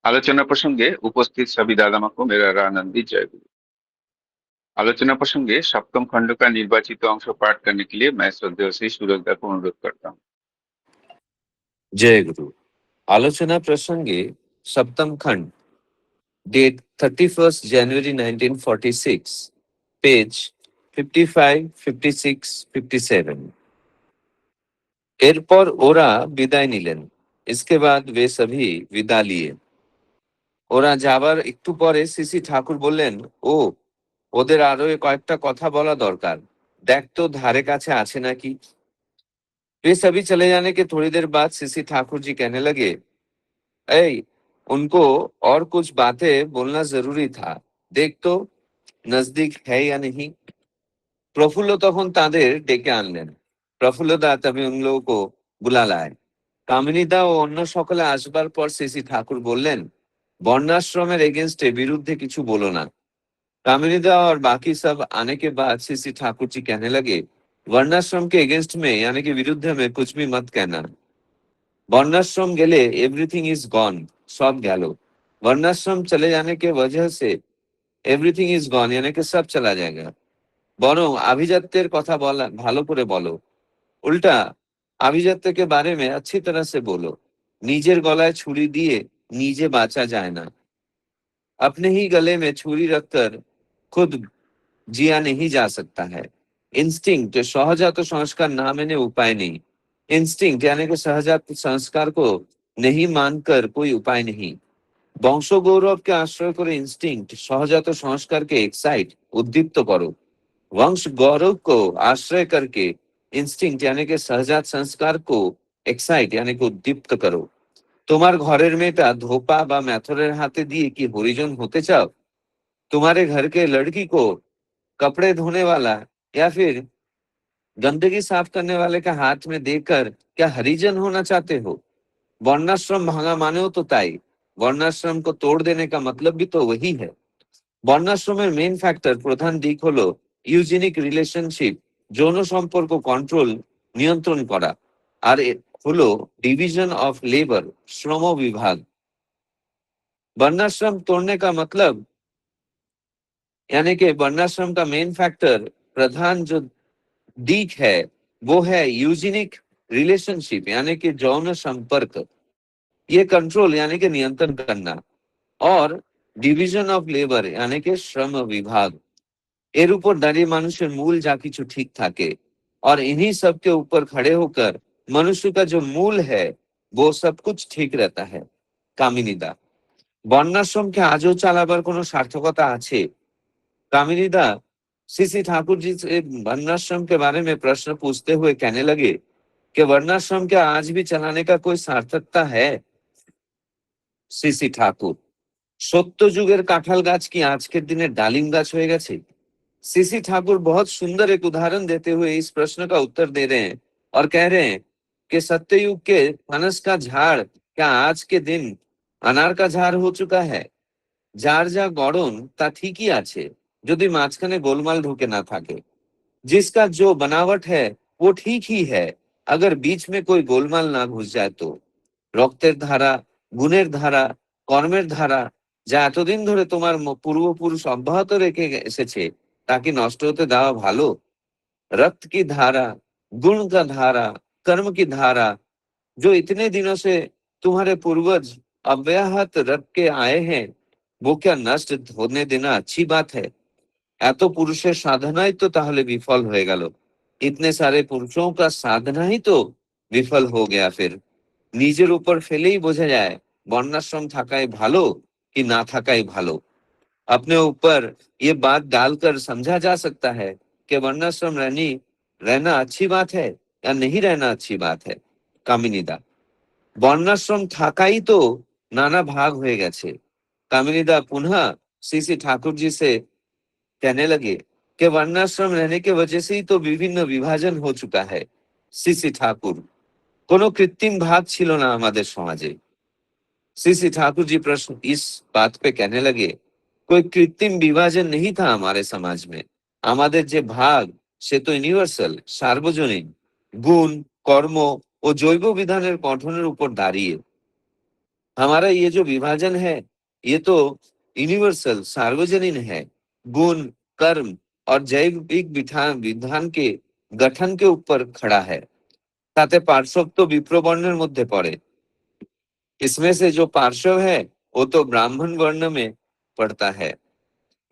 आलोचना प्रसंगे उपस्थित सभी दादा माँ को मेरा रानंदी जय गुरु। आलोचना प्रसंगे सप्तम खंड का निर्वाचित अंश पाठ करने के लिए मैं श्रद्धेय श्री सूरजदा को अनुरोध करता हूँ। जय गुरु। आलोचना प्रसंगे सप्तम खंड, डेट 31 जनवरी 1946, पेज 55, 56, 57। এরপর ওরা বিদায় নিলেন। इसके बाद वे सभी विदा लिए। ওরা যাবার একটু পরে সিসি ঠাকুর বললেন, ও ওদের আরো কয়েকটা কথা বলা দরকার, দেখ তো ধারে কাছে আছে নাকি। वे सभी चले जाने के थोड़ी देर बाद सीसी ठाकुर जी कहने लगे, ऐ उनको और कुछ बातें बोलना जरूरी था, देख तो नजदीक है या नहीं। প্রফুল্ল তখন তাদের ডেকে আনলেন। প্রফুল্লদা তবে উন লোগো বুলা লায়। কামিনীদা ও অন্য সকলে আসবার পর সিসি ঠাকুর বললেন, বর্ণাশ্রমের এগেंस्टे বিরুদ্ধে কিছু বলো না। कामिनीदा और बाकी सब आने के बाद सीसी ठाकुर जी कहने लगे, वर्णाश्रम के अगेंस्ट में यानी कि विरुद्ध में कुछ भी मत कहना। वर्णाश्रम गेले एवरीथिंग इज गॉन, सब गেল। वर्णाश्रम चले जाने के वजह से एवरीथिंग इज गॉन यानी कि सब चला जाएगा। বরং আভিজাত্যের কথা বলা ভালো করে বলো, উল্টা আভিজাত্য के बारे में अच्छी तरह से बोलो। নিজের গলায় ছুরি দিয়ে নিজে বাঁচা যায় না। अपने ही गले में छुरी रखकर खुद जिया नहीं जा सकता है। इंस्टिंक्ट सहजात संस्कार ना मैंने उपाय नहीं। इंस्टिंक्ट यानी कि सहजात संस्कार को नहीं मानकर कोई उपाय नहीं। वंश गौरव के आश्रय करे इंस्टिंक्ट सहजात संस्कार के एक्साइट उद्दीप्त करो। वंश गौरव को आश्रय करके इंस्टिंक्ट यानी कि सहजात संस्कार को एक्साइट यानी कि उद्दीप्त करो। তোমার ঘরের মেয়েটা ধোপা বা মেথরের হাতে দিয়ে কি হরিজন হতে চাও? तुम्हारे घर के लड़की को कपड़े धोने वाला या फिर गंदगी साफ करने वाले का हाथ में देकर क्या हरिजन होना चाहते हो? वर्णाश्रम भांगा मानेও তো তাই। वर्णाश्रम को तोड़ देने का मतलब भी तो वही है। বর্ণাশ্রমের মেইন ফ্যাক্টর প্রধান দিক হলো ইউজেনিক রিলেশনশিপ, যৌন সম্পর্ক কন্ট্রোল নিয়ন্ত্রণ করা, আর হলো डिवीजन ऑफ लेबर श्रम विभाग। वर्णाश्रम तोड़ने का मतलब यानी कि वर्णाश्रम का मेन फैक्टर प्रधान जो दिक है वो है यूजेनिक रिलेशनशिप यानी कि যৌন संपर्क, ये कंट्रोल यानी कि नियंत्रण करना, और डिवीजन ऑफ लेबर यानी कि श्रम विभाग। এর উপর দাঁড়িয়ে মানুষের মূল যা কিছু ঠিক থাকে, और इन्हीं सब के ऊपर खड़े होकर मनुष्य का जो मूल है वो सब कुछ ठीक रहता है। কামিনীদা, বর্ণাশ্রমকে আজও চালাবার কোনো সার্থকতা আছে? कामिनीदा, सीसी ठाकुर जी से वर्णाश्रम के बारे में प्रश्न पूछते हुए कहने लगे कि वर्णाश्रम क्या आज भी चलाने का कोई सार्थकता है? सीसी ठाकुर, সত্য যুগের কাঁঠাল গাছ কি আজকের দিনে ডালিম গাছ হয়ে গেছে? सीसी ठाकुर बहुत सुंदर एक उदाहरण देते हुए इस प्रश्न का उत्तर दे रहे हैं और कह रहे हैं कि सत्ययुग के फनस का झाड़ क्या आज के दिन अनार का झाड़ हो चुका है? যার যা গড়ন তা ঠিকই আছে যদি মাঝখানে গোলমাল ঢুকে না থাকে। जिसका जो बनावट है वो ठीक ही है अगर बीच में कोई गोलमाल ना घुस जाए तो। রক্তের ধারা, গুণের ধারা, কর্মের ধারা যা এতদিন ধরে তোমার পূর্বপুরুষ অব্যাহত রেখে এসেছে তা কি নষ্ট হতে দেওয়া ভালো? रक्त की धारा, गुण का धारा, कर्म की धारा जो इतने दिनों से तुम्हारे पूर्वज अव्याहत रख के आए हैं वो क्या नष्ट होने देना अच्छी बात है? এত পুরুষের সাধনাই তো তাহলে বিফল হয়ে গেল। इतने सारे पुरुषों का साधना ही तो विफल हो गया। फिर নিজের উপর ফেলেই বোঝা যায় বর্ণাশ্রম থাকাই ভালো कि ना থাকাই ভালো। अपने ऊपर ये बात डालकर समझा जा सकता है कि वर्णाश्रम रहना अच्छी बात है या नहीं रहना अच्छी बात है। কামিনীদা, বর্ণাশ্রম থাকাই তো नाना भाग হয়ে গেছে। कामिनीदा पुनः सीसी ठाकुर जी से कहने लगे कि वर्णाश्रम रहने के वजह से ही तो विभिन्न विभाजन हो चुका है। सीसी ठाकुर, কোনো কৃত্রিম ভাগ ছিল না আমাদের সমাজে। सीसी ठाकुर जी प्रश्न इस बात पे कहने लगे, कोई कृत्रिम विभाजन नहीं था हमारे समाज में। আমাদের যে ভাগ সে তো ইউনিভার্সাল, সার্বজনীন, গুণ, কর্ম ও জৈব বিধানের গঠনের উপর দাঁড়িয়ে। हमारा ये जो विभाजन है ये तो यूनिवर्सल सार्वजनीन है, गुण, कर्म और जैविक विधान विधान के गठन के ऊपर खड़ा है। তাতে পার্শ্বত্ব বিপ্র বর্ণের মধ্যে পড়ে। इसमें से जो पार्श्व है वो तो ब्राह्मण वर्ण में पड़ता है।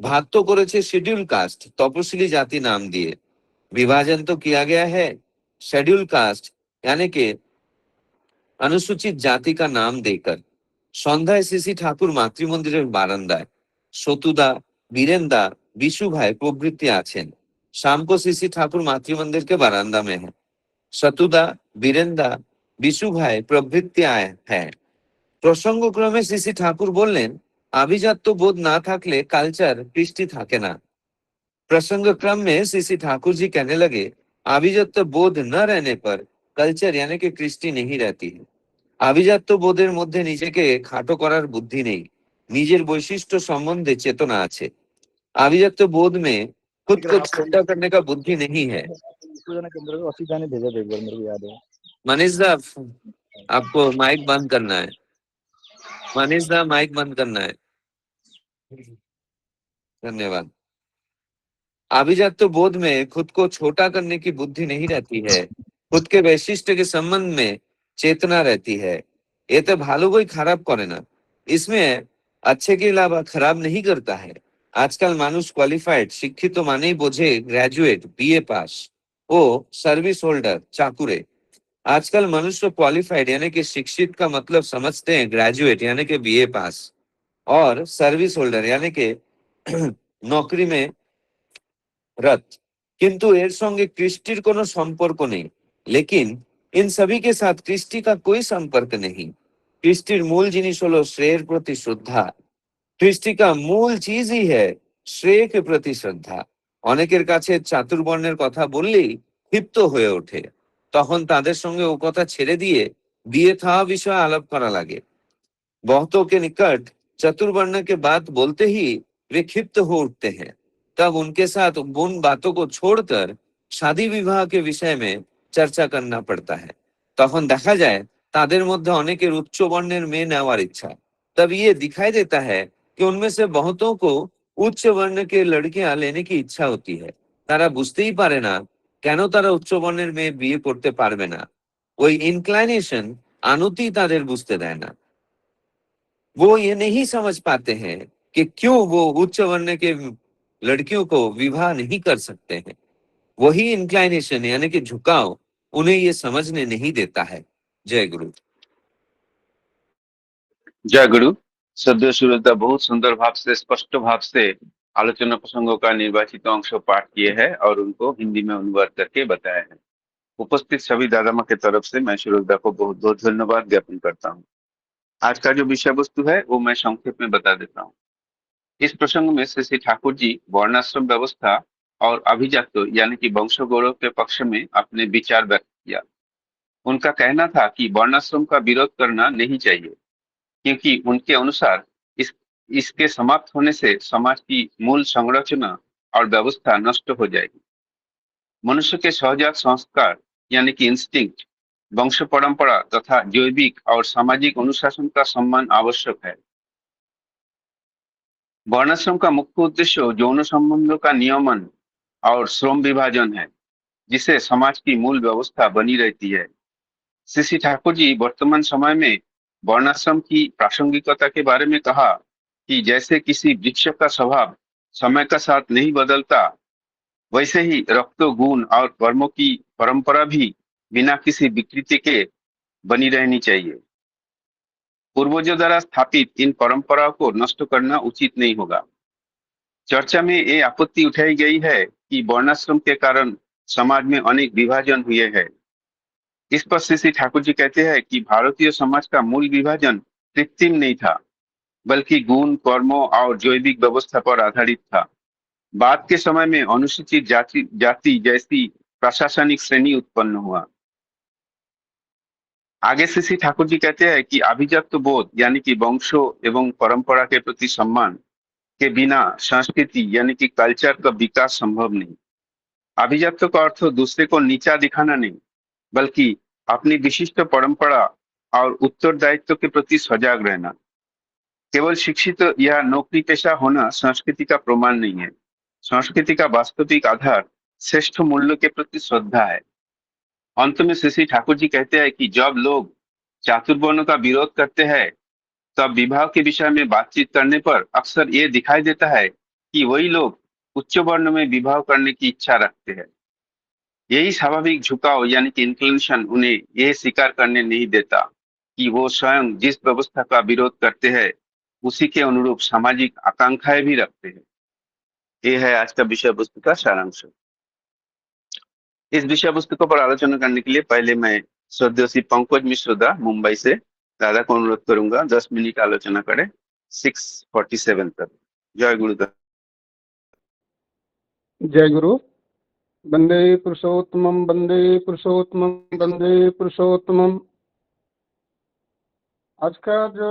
भाग तो করেছে শিডিউল কাস্ট তপশিলি জাতি नाम दिए। विभाजन तो किया गया है शेड्यूल कास्ट यानी कि अनुसूचित जाति का नाम देकर। সন্ধ্যায় শ্রী ঠাকুর মাতৃমন্দিরের বারান্দায় সতুদা, বীরেন্দা, বিশু ভাই প্রভৃতি আছেন। शाम को श्री ठाकुर मातृमंदिर के बारांदा में है। सतुदा, বীরেন্দা, বিশু ভাই প্রভৃতি हैं। প্রসঙ্গক্রমে শ্রী ঠাকুর বললেন আভিজাত্য বোধ না থাকলে কালচার কৃষ্টি থাকে না। प्रसंग क्रम में श्री ठाकुर जी कहने लगे আভিজাত্য বোধ न रहने पर कल्चर यानी कि कृष्टि नहीं रहती है। আভিজাত্য বোধের মধ্যে নিজেকে খাটো করার বুদ্ধি নেই, নিজের বৈশিষ্ট্য সম্বন্ধে চেতনা আছে। আভিজাত্য বোধ में खुद को छोटा करने का बुद्धि नहीं है। असीदा ने भेजा था एक बार, मेरे को याद है। मनीष दा, आपको माइक बंद करना है। मनीष दा, माइक बंद करना है। धन्यवाद। अभिजात्य बोध में खुद को छोटा करने की बुद्धि नहीं रहती है, खुद के वैशिष्ट्य के संबंध में चेतना रहती है। ये तो भालो कोई खराब करे ना, इसमें अच्छे के अलावा खराब नहीं करता है। आजकल मानुष क्वालिफाइड शिक्षित तो माने ही बोझे ग्रेजुएट बीए पास ओ सर्विस होल्डर चाकुरे। आजकल मनुष्य क्वालिफाइड यानी कि शिक्षित का मतलब समझते हैं ग्रेजुएट यानी कि बीए पास और सर्विस होल्डर यानी कि नौकरी में रत, किंतु एर संगे कृष्टिर कोनो संपर्क नहीं। लेकिन इन सभी के साथ कृष्टि का कोई संपर्क नहीं। कृष्टिर मूल जिनिस हलो श्रेयर प्रति श्रद्धा। कृष्टि का मूल चीज ही है श्रेय के प्रति श्रद्धा। অনেকের কাছে চাতুর্বর্ণের কথা বললেই ক্ষিপ্ত হয়ে ওঠে, তখন তাদের সঙ্গে ও কথা ছেড়ে দিয়ে বিয়ে থাওয়া বিষয়ে আলাপ করা লাগে। बहुतों के निकट चतुर्वर्ण के बात बोलते ही वे क्षिप्त हो उठते हैं। तब उनके साथ उन बातों को छोड़कर शादी विवाह के विषय में चर्चा करना पड़ता है। তখন দেখা যায় তাদের মধ্যে অনেকের উচ্চ বর্ণের মেয়ে নেওয়ার ইচ্ছা। तब ये दिखाई देता है कि उनमें से बहुतों को उच्च वर्ण के लड़कियां लेने की इच्छा होती है। তারা বুঝতেই পারে না কেন তারা উচ্চ বর্ণের মেয়ে বিয়ে করতে পারবে না। ওই ইনক্লাইনেশন আনুতি তাদের বুঝতে দেয় না। वो ये नहीं समझ पाते हैं कि क्यों वो उच्च वर्ण के लड़कियों को विवाह नहीं कर सकते हैं। वही इंक्लाइनेशन यानी कि झुकाव उन्हें ये समझने नहीं देता है। जय गुरु। जय गुरु। सद्य सुरता बहुत सुंदर भाव से, स्पष्ट भाव से आलोचना प्रसंगों का निर्वाचित अंश पाठ किए हैं और उनको हिंदी में अनुवाद करके बताया है। उपस्थित सभी दादा माँ की तरफ से मैं सुरता को बहुत बहुत धन्यवाद ज्ञापन करता हूँ। आज का जो विषय वस्तु है वो मैं संक्षेप में बता देता हूँ। इस प्रसंग में श्री ठाकुर जी वर्णाश्रम व्यवस्था और अभिजात्य यानी कि वंश गौरव के पक्ष में अपने विचार व्यक्त किया। उनका कहना था कि वर्णाश्रम का विरोध करना नहीं चाहिए, क्योंकि उनके अनुसार इसके समाप्त होने से समाज की मूल संरचना और व्यवस्था नष्ट हो जाएगी। मनुष्य के सहजात संस्कार यानी कि इंस्टिंक्ट, वंश परंपरा तथा जैविक और सामाजिक अनुशासन का सम्मान आवश्यक है। वर्णाश्रम का मुख्य उद्देश्य यौन संबंधों का नियमन और श्रम विभाजन है, जिससे समाज की मूल व्यवस्था बनी रहती है। श्री ठाकुर जी वर्तमान समय में वर्णाश्रम की प्रासंगिकता के बारे में कहा कि जैसे किसी वृक्ष का स्वभाव समय का साथ नहीं बदलता, वैसे ही रक्त, गुण और कर्मों की परंपरा भी बिना किसी विकृति के बनी रहनी चाहिए। पूर्वजों द्वारा स्थापित इन परंपराओं को नष्ट करना उचित नहीं होगा। चर्चा में ये आपत्ति उठाई गई है कि वर्णाश्रम के कारण समाज में अनेक विभाजन हुए हैं। इस पर श्री ठाकुर जी कहते हैं कि भारतीय समाज का मूल विभाजन कृत्रिम नहीं था, बल्कि गुण, कर्मों और जैविक व्यवस्था पर आधारित था। बाद के समय में अनुसूचित जाति जैसी प्रशासनिक श्रेणी उत्पन्न हुआ। आगे श्री ठाकुर जी कहते हैं कि अभिजात्य बोध यानी कि वंशों एवं परंपरा के प्रति सम्मान के बिना संस्कृति यानी कि कल्चर का विकास संभव नहीं। अभिजात्य का अर्थ दूसरे को नीचा दिखाना नहीं, बल्कि अपनी विशिष्ट परंपरा और उत्तरदायित्व के प्रति सजग रहना। केवल शिक्षित या नौकरी पेशा होना संस्कृति का प्रमाण नहीं है। संस्कृति का वास्तविक आधार श्रेष्ठ मूल्यों के प्रति श्रद्धा है। अंत में श्री ठाकुर जी कहते हैं कि जब लोग चातुर्वर्ण्यों का विरोध करते हैं, तब विवाह के विषय में बातचीत करने पर अक्सर ये दिखाई देता है कि वही लोग उच्च वर्ण में विवाह करने की इच्छा रखते हैं। यही स्वाभाविक झुकाव यानी कि इंक्लिनेशन उन्हें यह स्वीकार करने नहीं देता कि वो स्वयं जिस व्यवस्था का विरोध करते हैं उसी के अनुरूप सामाजिक आकांक्षाएं भी रखते हैं। ये है आज का विषय वस्तु का सारांश। इस विषय वस्तु पर आलोचना करने के लिए पहले मैं श्रद्धेय श्री पंकज मिश्र दा मुंबई से दादा को अनुरोध करूंगा 10 मिनट आलोचना करें 6:47 तक। जय गुरुदेव। जय गुरु। वंदे पुरुषोत्तमं वंदे पुरुषोत्तमं वंदे पुरुषोत्तमं। आज का जो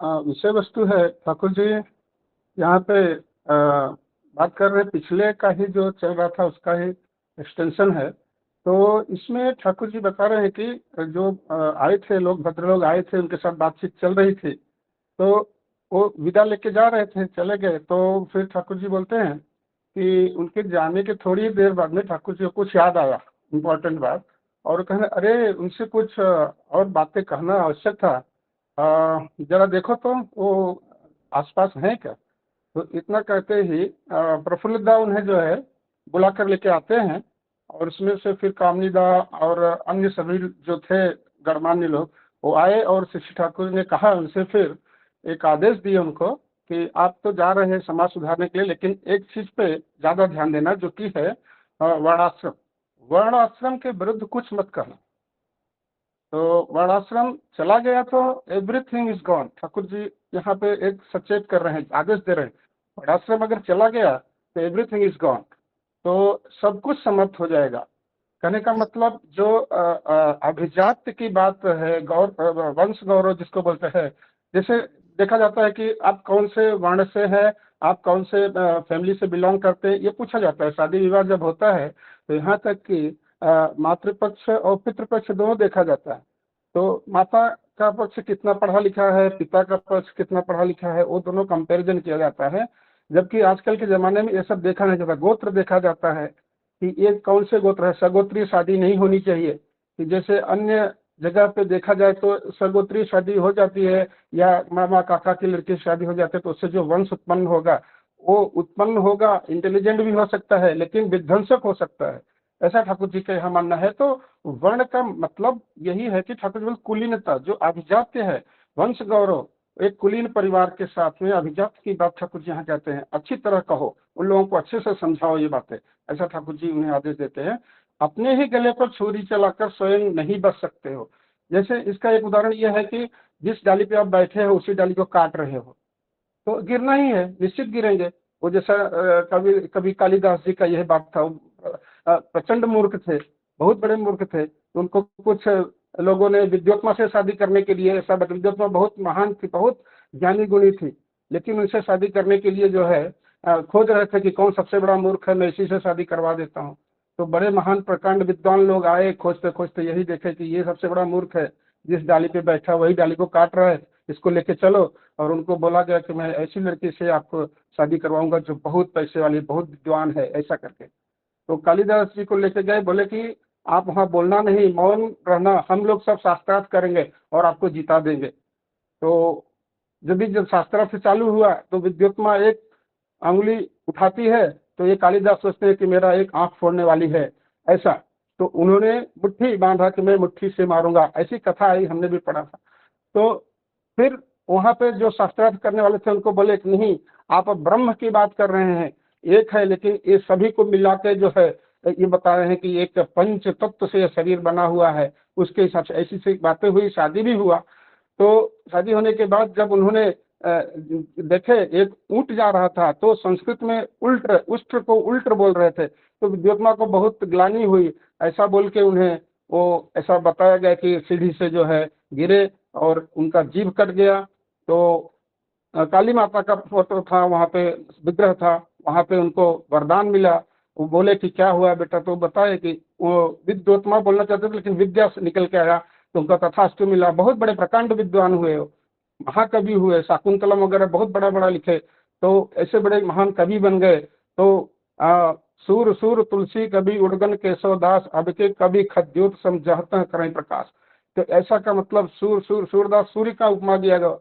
विषय वस्तु है, ठाकुर जी यहाँ पे बात कर रहे हैं, पिछले का ही जो चल रहा था उसका ही एक्सटेंशन है। तो इसमें ठाकुर जी बता रहे हैं कि जो आए थे लोग, भद्र लोग आए थे, उनके साथ बातचीत चल रही थी, तो वो विदा लेके जा रहे थे, चले गए। तो फिर ठाकुर जी बोलते हैं कि उनके जाने के थोड़ी देर बाद में ठाकुर जी को कुछ याद आया, इम्पोर्टेंट बात, और कहने अरे उनसे कुछ और बातें कहना आवश्यक था, जरा देखो तो वो आसपास हैं क्या। तो इतना कहते ही प्रफुल्ल दा उन्हें जो है बुला कर लेके आते हैं, और उसमें से फिर कामनी दा और अन्य सभी जो थे गणमान्य लोग वो आए, और शिष्य ठाकुर ने कहा उनसे, फिर एक आदेश दिए उनको कि आप तो जा रहे हैं समाज सुधारने के लिए, लेकिन एक चीज पे ज्यादा ध्यान देना, जो कि है वर्णाश्रम। वर्णाश्रम के विरुद्ध कुछ मत करना। तो वर्णाश्रम चला गया तो everything is gone. Thakur ji यहाँ पे एक सचेत कर रहे हैं, आदेश दे रहे हैं, वर्णाश्रम अगर चला गया तो एवरीथिंग इज गॉन, तो सब कुछ समाप्त हो जाएगा। कहने का मतलब जो अभिजात्य की बात है, वंश गौरव जिसको बोलते हैं, जैसे देखा जाता है कि आप कौन से वर्ण से हैं, आप कौन से फैमिली से बिलोंग करते हैं, ये पूछा जाता है। शादी विवाह जब होता है तो यहाँ तक कि मातृपक्ष और पितृपक्ष दोनों देखा जाता है। तो माता का पक्ष कितना पढ़ा लिखा है, पिता का पक्ष कितना पढ़ा लिखा है, वो दोनों कंपैरिजन किया जाता है। जबकि आजकल के ज़माने में ये सब देखा नहीं जाता, गोत्र देखा जाता है कि ये कौन से गोत्र है। सगोत्री शादी नहीं होनी चाहिए, कि जैसे अन्य जगह पे देखा जाए तो सगोत्री शादी हो जाती है, या मामा काका की लड़की शादी हो जाती है, तो उससे जो वंश उत्पन्न होगा वो उत्पन्न होगा, इंटेलिजेंट भी हो सकता है लेकिन विध्वंसक हो सकता है, ऐसा ठाकुर जी का यहाँ मानना है। तो वर्ण का मतलब यही है कि ठाकुर जी कुलीनता, जो अभिजात्य है, वंश गौरव, एक कुलीन परिवार के साथ में अभिजात की बात ठाकुर जी यहाँ कहते हैं। अच्छी तरह कहो, उन लोगों को अच्छे से समझाओ ये बातें, ऐसा ठाकुर जी उन्हें आदेश देते हैं। अपने ही गले पर छुरी चलाकर स्वयं नहीं बच सकते हो। जैसे इसका एक उदाहरण यह है कि जिस डाली पे आप बैठे हो उसी डाली को काट रहे हो तो गिरना ही है, निश्चित गिरेंगे। वो जैसा कभी कभी कालिदास जी का यह बात था, प्रचंड मूर्ख थे, बहुत बड़े मूर्ख थे। तो उनको कुछ लोगों ने विद्योत्मा से शादी करने के लिए, ऐसा विद्योत्मा बहुत महान थी, बहुत ज्ञानी गुणी थी, लेकिन उनसे शादी करने के लिए जो है खोज रहे थे कि कौन सबसे बड़ा मूर्ख है, मैं इसी से शादी करवा देता हूँ। तो बड़े महान प्रकांड विद्वान लोग आए, खोजते खोजते यही देखे कि ये सबसे बड़ा मूर्ख है, जिस डाली पे बैठा वही डाली को काट रहा है, इसको लेके चलो। और उनको बोला गया कि मैं ऐसी लड़की से आपको शादी करवाऊंगा जो बहुत पैसे वाली, बहुत विद्वान है, ऐसा करके। तो कालिदास जी को लेके गए, बोले कि आप वहाँ बोलना नहीं, मौन रहना, हम लोग सब शास्त्रार्थ करेंगे और आपको जिता देंगे। तो जब शास्त्रार्थ चालू हुआ तो विद्योत्मा एक अंगुली उठाती है तो ये कालिदास सोचते हैं कि मेरा एक आंख फोड़ने वाली है, ऐसा। तो उन्होंने मुट्ठी बांधा कि मैं मुट्ठी से मारूंगा, ऐसी कथा आई, हमने भी पढ़ा था। तो फिर वहां पे जो शास्त्रार्थ करने वाले थे उनको बोले कि नहीं, आप ब्रह्म की बात कर रहे हैं, एक है, लेकिन ये सभी को मिला के जो है ये बता रहे हैं कि एक पंच तत्व से शरीर बना हुआ है, उसके हिसाब से ऐसी सी बातें हुई, शादी भी हुआ। तो शादी होने के बाद जब उन्होंने देखे एक ऊंट जा रहा था तो संस्कृत में उष्ट्र को उल्ट्र बोल रहे थे, तो विद्योत्मा को बहुत ग्लानि हुई। ऐसा बोल के उन्हें वो ऐसा बताया गया कि सीढ़ी से जो है गिरे और उनका जीभ कट गया। तो काली माता का फोटो था वहाँ पे, विग्रह था वहाँ पे, उनको वरदान मिला। वो बोले कि क्या हुआ बेटा, तो बताए कि वो विद्योत्मा बोलना चाहते थे लेकिन विद्या से निकल के आया तो उनका तथास्तु मिला। बहुत बड़े प्रकांड विद्वान हुए, महाकवि हुए, शाकुंतलम वगैरह बहुत बड़ा बड़ा लिखे, तो ऐसे बड़े महान कवि बन गए। तो सूर सूर तुलसी कवि उड़गन केशव दास, अब के कवि खद्योत समझाते करें प्रकाश। तो ऐसा का मतलब सूरदास सूर्य का उपमा दिया गया।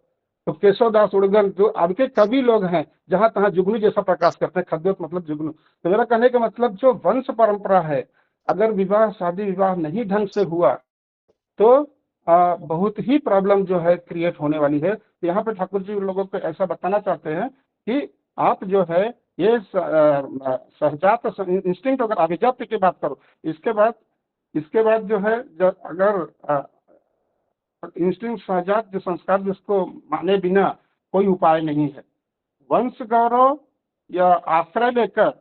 तो केशवदास उड़गन जो अब के कवि लोग हैं, जहां तहां जुगनू जैसा प्रकाश करते हैं। खद्योत मतलब जुगनू। तो मेरा कहने का मतलब जो वंश परंपरा है, अगर विवाह शादी विवाह नहीं ढंग से हुआ तो बहुत ही प्रॉब्लम जो है क्रिएट होने वाली है। तो यहाँ पे ठाकुर जी उन लोगों को ऐसा बताना चाहते हैं कि आप जो है ये सहजात इंस्टिंक्ट, अगर अभिजात्य की बात करो, इसके बाद जो है अगर इंस्टिंक्ट सहजात जो संस्कार जिसको माने बिना कोई उपाय नहीं है। वंश गौरव या आश्रय लेकर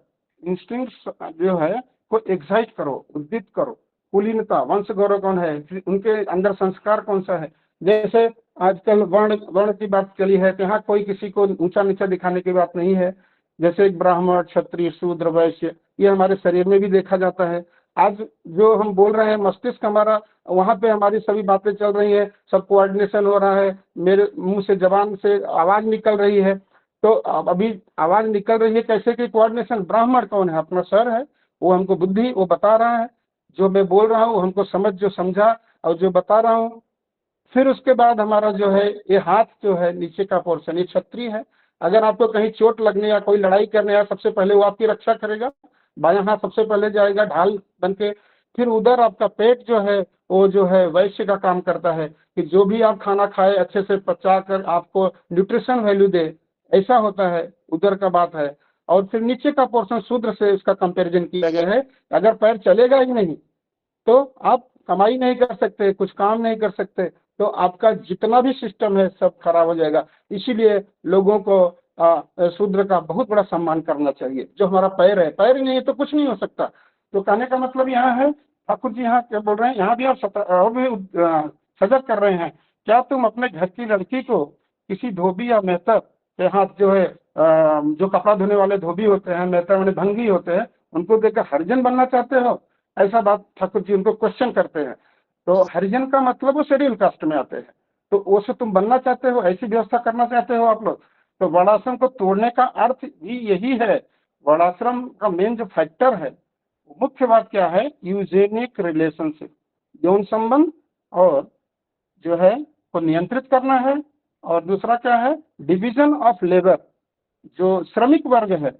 इंस्टिंक्ट जो है को एक्साइट करो, उद्दीत करो। कुलीनता, वंश गौरव कौन है, उनके अंदर संस्कार कौन सा है। जैसे आजकल वर्ण की बात चली है, तो यहाँ कोई किसी को ऊंचा नीचा दिखाने की बात नहीं है। जैसे एक ब्राह्मण, क्षत्रिय, शूद्र, वैश्य, ये हमारे शरीर में भी देखा जाता है। आज जो हम बोल रहे हैं, मस्तिष्क हमारा, वहां पे हमारी सभी बातें चल रही है, सब कोऑर्डिनेशन हो रहा है, मेरे मुंह से, जबान से आवाज निकल रही है। तो अभी आवाज निकल रही है कैसे की कोऑर्डिनेशन, ब्राह्मण कौन है, अपना सर है, वो हमको बुद्धि वो बता रहा है, जो मैं बोल रहा हूँ हमको समझ जो समझा और जो बता रहा हूँ। फिर उसके बाद हमारा जो है ये हाथ जो है नीचे का पोर्शन, ये क्षत्रिय है। अगर आपको कहीं चोट लगने या कोई लड़ाई करने या सबसे पहले वो आपकी रक्षा करेगा, बायां हाथ सबसे पहले जाएगा ढाल बन के। फिर उधर आपका पेट जो है वो जो है वैश्य का काम करता है कि जो भी आप खाना खाए अच्छे से पचा कर आपको न्यूट्रिशन वैल्यू दे, ऐसा होता है, उधर का बात है। और फिर नीचे का पोर्शन शूद्र से उसका कंपैरिजन किया गया है। अगर पैर चलेगा ही नहीं तो आप कमाई नहीं कर सकते, कुछ काम नहीं कर सकते, तो आपका जितना भी सिस्टम है सब खराब हो जाएगा। इसीलिए लोगों को शूद्र का बहुत बड़ा सम्मान करना चाहिए। जो हमारा पैर है, पैर ही नहीं है तो कुछ नहीं हो सकता। तो कहने का मतलब यहाँ है, ठाकुर जी यहाँ क्या बोल रहे हैं, यहाँ भी आप और भी सजग कर रहे हैं। क्या तुम अपने घर की लड़की को किसी धोबी या मेहतर के हाथ जो है जो कपड़ा धोने वाले धोबी होते हैं, मेहतर वाले भंगी होते हैं, उनको देकर हरिजन बनना चाहते हो? ऐसा बात ठाकुर जी उनको क्वेश्चन करते हैं। तो हरिजन का मतलब वो शेड्यूल कास्ट में आते हैं, तो वो से तुम बनना चाहते हो, ऐसी व्यवस्था करना चाहते हो आप लोग? तो वर्णाश्रम को तोड़ने का अर्थ भी यही है। वर्णाश्रम का मेन जो फैक्टर है, मुख्य बात क्या है, यूजेनिक रिलेशनशिप, यौन संबंध और जो है को नियंत्रित करना है। और दूसरा क्या है, डिवीजन ऑफ लेबर, जो श्रमिक वर्ग है,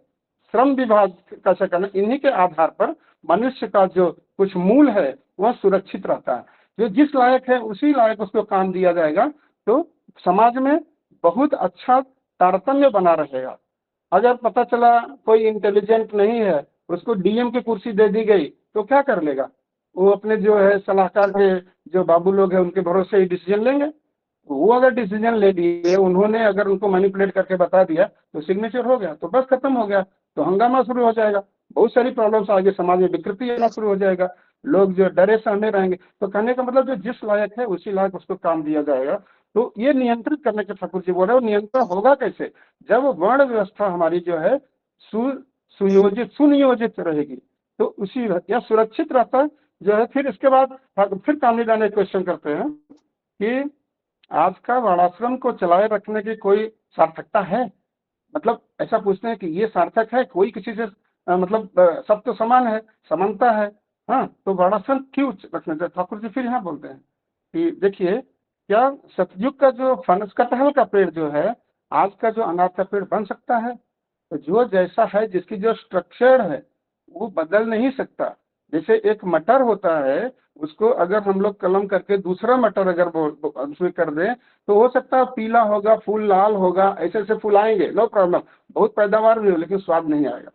श्रम विभाग कैसे करना, इन्हीं के आधार पर मनुष्य का जो कुछ मूल है वह सुरक्षित रहता है। जो जिस लायक है उसी लायक उसको काम दिया जाएगा, तो समाज में बहुत अच्छा तारतम्य बना रहेगा। अगर पता चला कोई इंटेलिजेंट नहीं है, उसको डीएम की कुर्सी दे दी गई, तो क्या कर लेगा वो? अपने जो है सलाहकार के जो बाबू लोग हैं उनके भरोसे ही डिसीजन लेंगे। वो अगर डिसीजन ले लिए, उन्होंने अगर उनको मैनिपुलेट करके बता दिया, तो सिग्नेचर हो गया तो बस खत्म हो गया, तो हंगामा शुरू हो जाएगा, बहुत सारी प्रॉब्लम्स आगे, समाज में विकृति आना शुरू हो जाएगा, लोग जो डरे सहमे रहेंगे। तो कहने का मतलब जो जिस लायक है उसी लायक उसको काम दिया जाएगा। तो ये नियंत्रित करने के ठाकुर जी बोल रहे हो। नियंत्रण होगा कैसे? जब वर्ण व्यवस्था हमारी जो है सुयोजित सुनियोजित रहेगी, तो उसी या सुरक्षित रहता जो है। फिर इसके बाद फिर कामनी लाने क्वेश्चन करते हैं कि आज का वर्णाश्रम को चलाए रखने की कोई सार्थकता है? मतलब ऐसा पूछते हैं कि ये सार्थक है, कोई किसी से मतलब सब तो समान है, समानता है, हाँ, तो वर्णाश्रम क्यों रखना चाहिए? ठाकुर जी फिर यहाँ बोलते हैं कि देखिए, क्या सतयुग का जो फनस कटहल का पेड़ जो है आज का जो अनार का पेड़ बन सकता है? तो जो जैसा है, जिसकी जो स्ट्रक्चर है वो बदल नहीं सकता। जैसे एक मटर होता है, उसको अगर हम लोग कलम करके दूसरा मटर अगर उसमें कर दें, तो हो सकता है पीला होगा, फूल लाल होगा, ऐसे ऐसे फूल आएंगे, नो प्रॉब्लम, बहुत पैदावार भी हो, लेकिन स्वाद नहीं आएगा।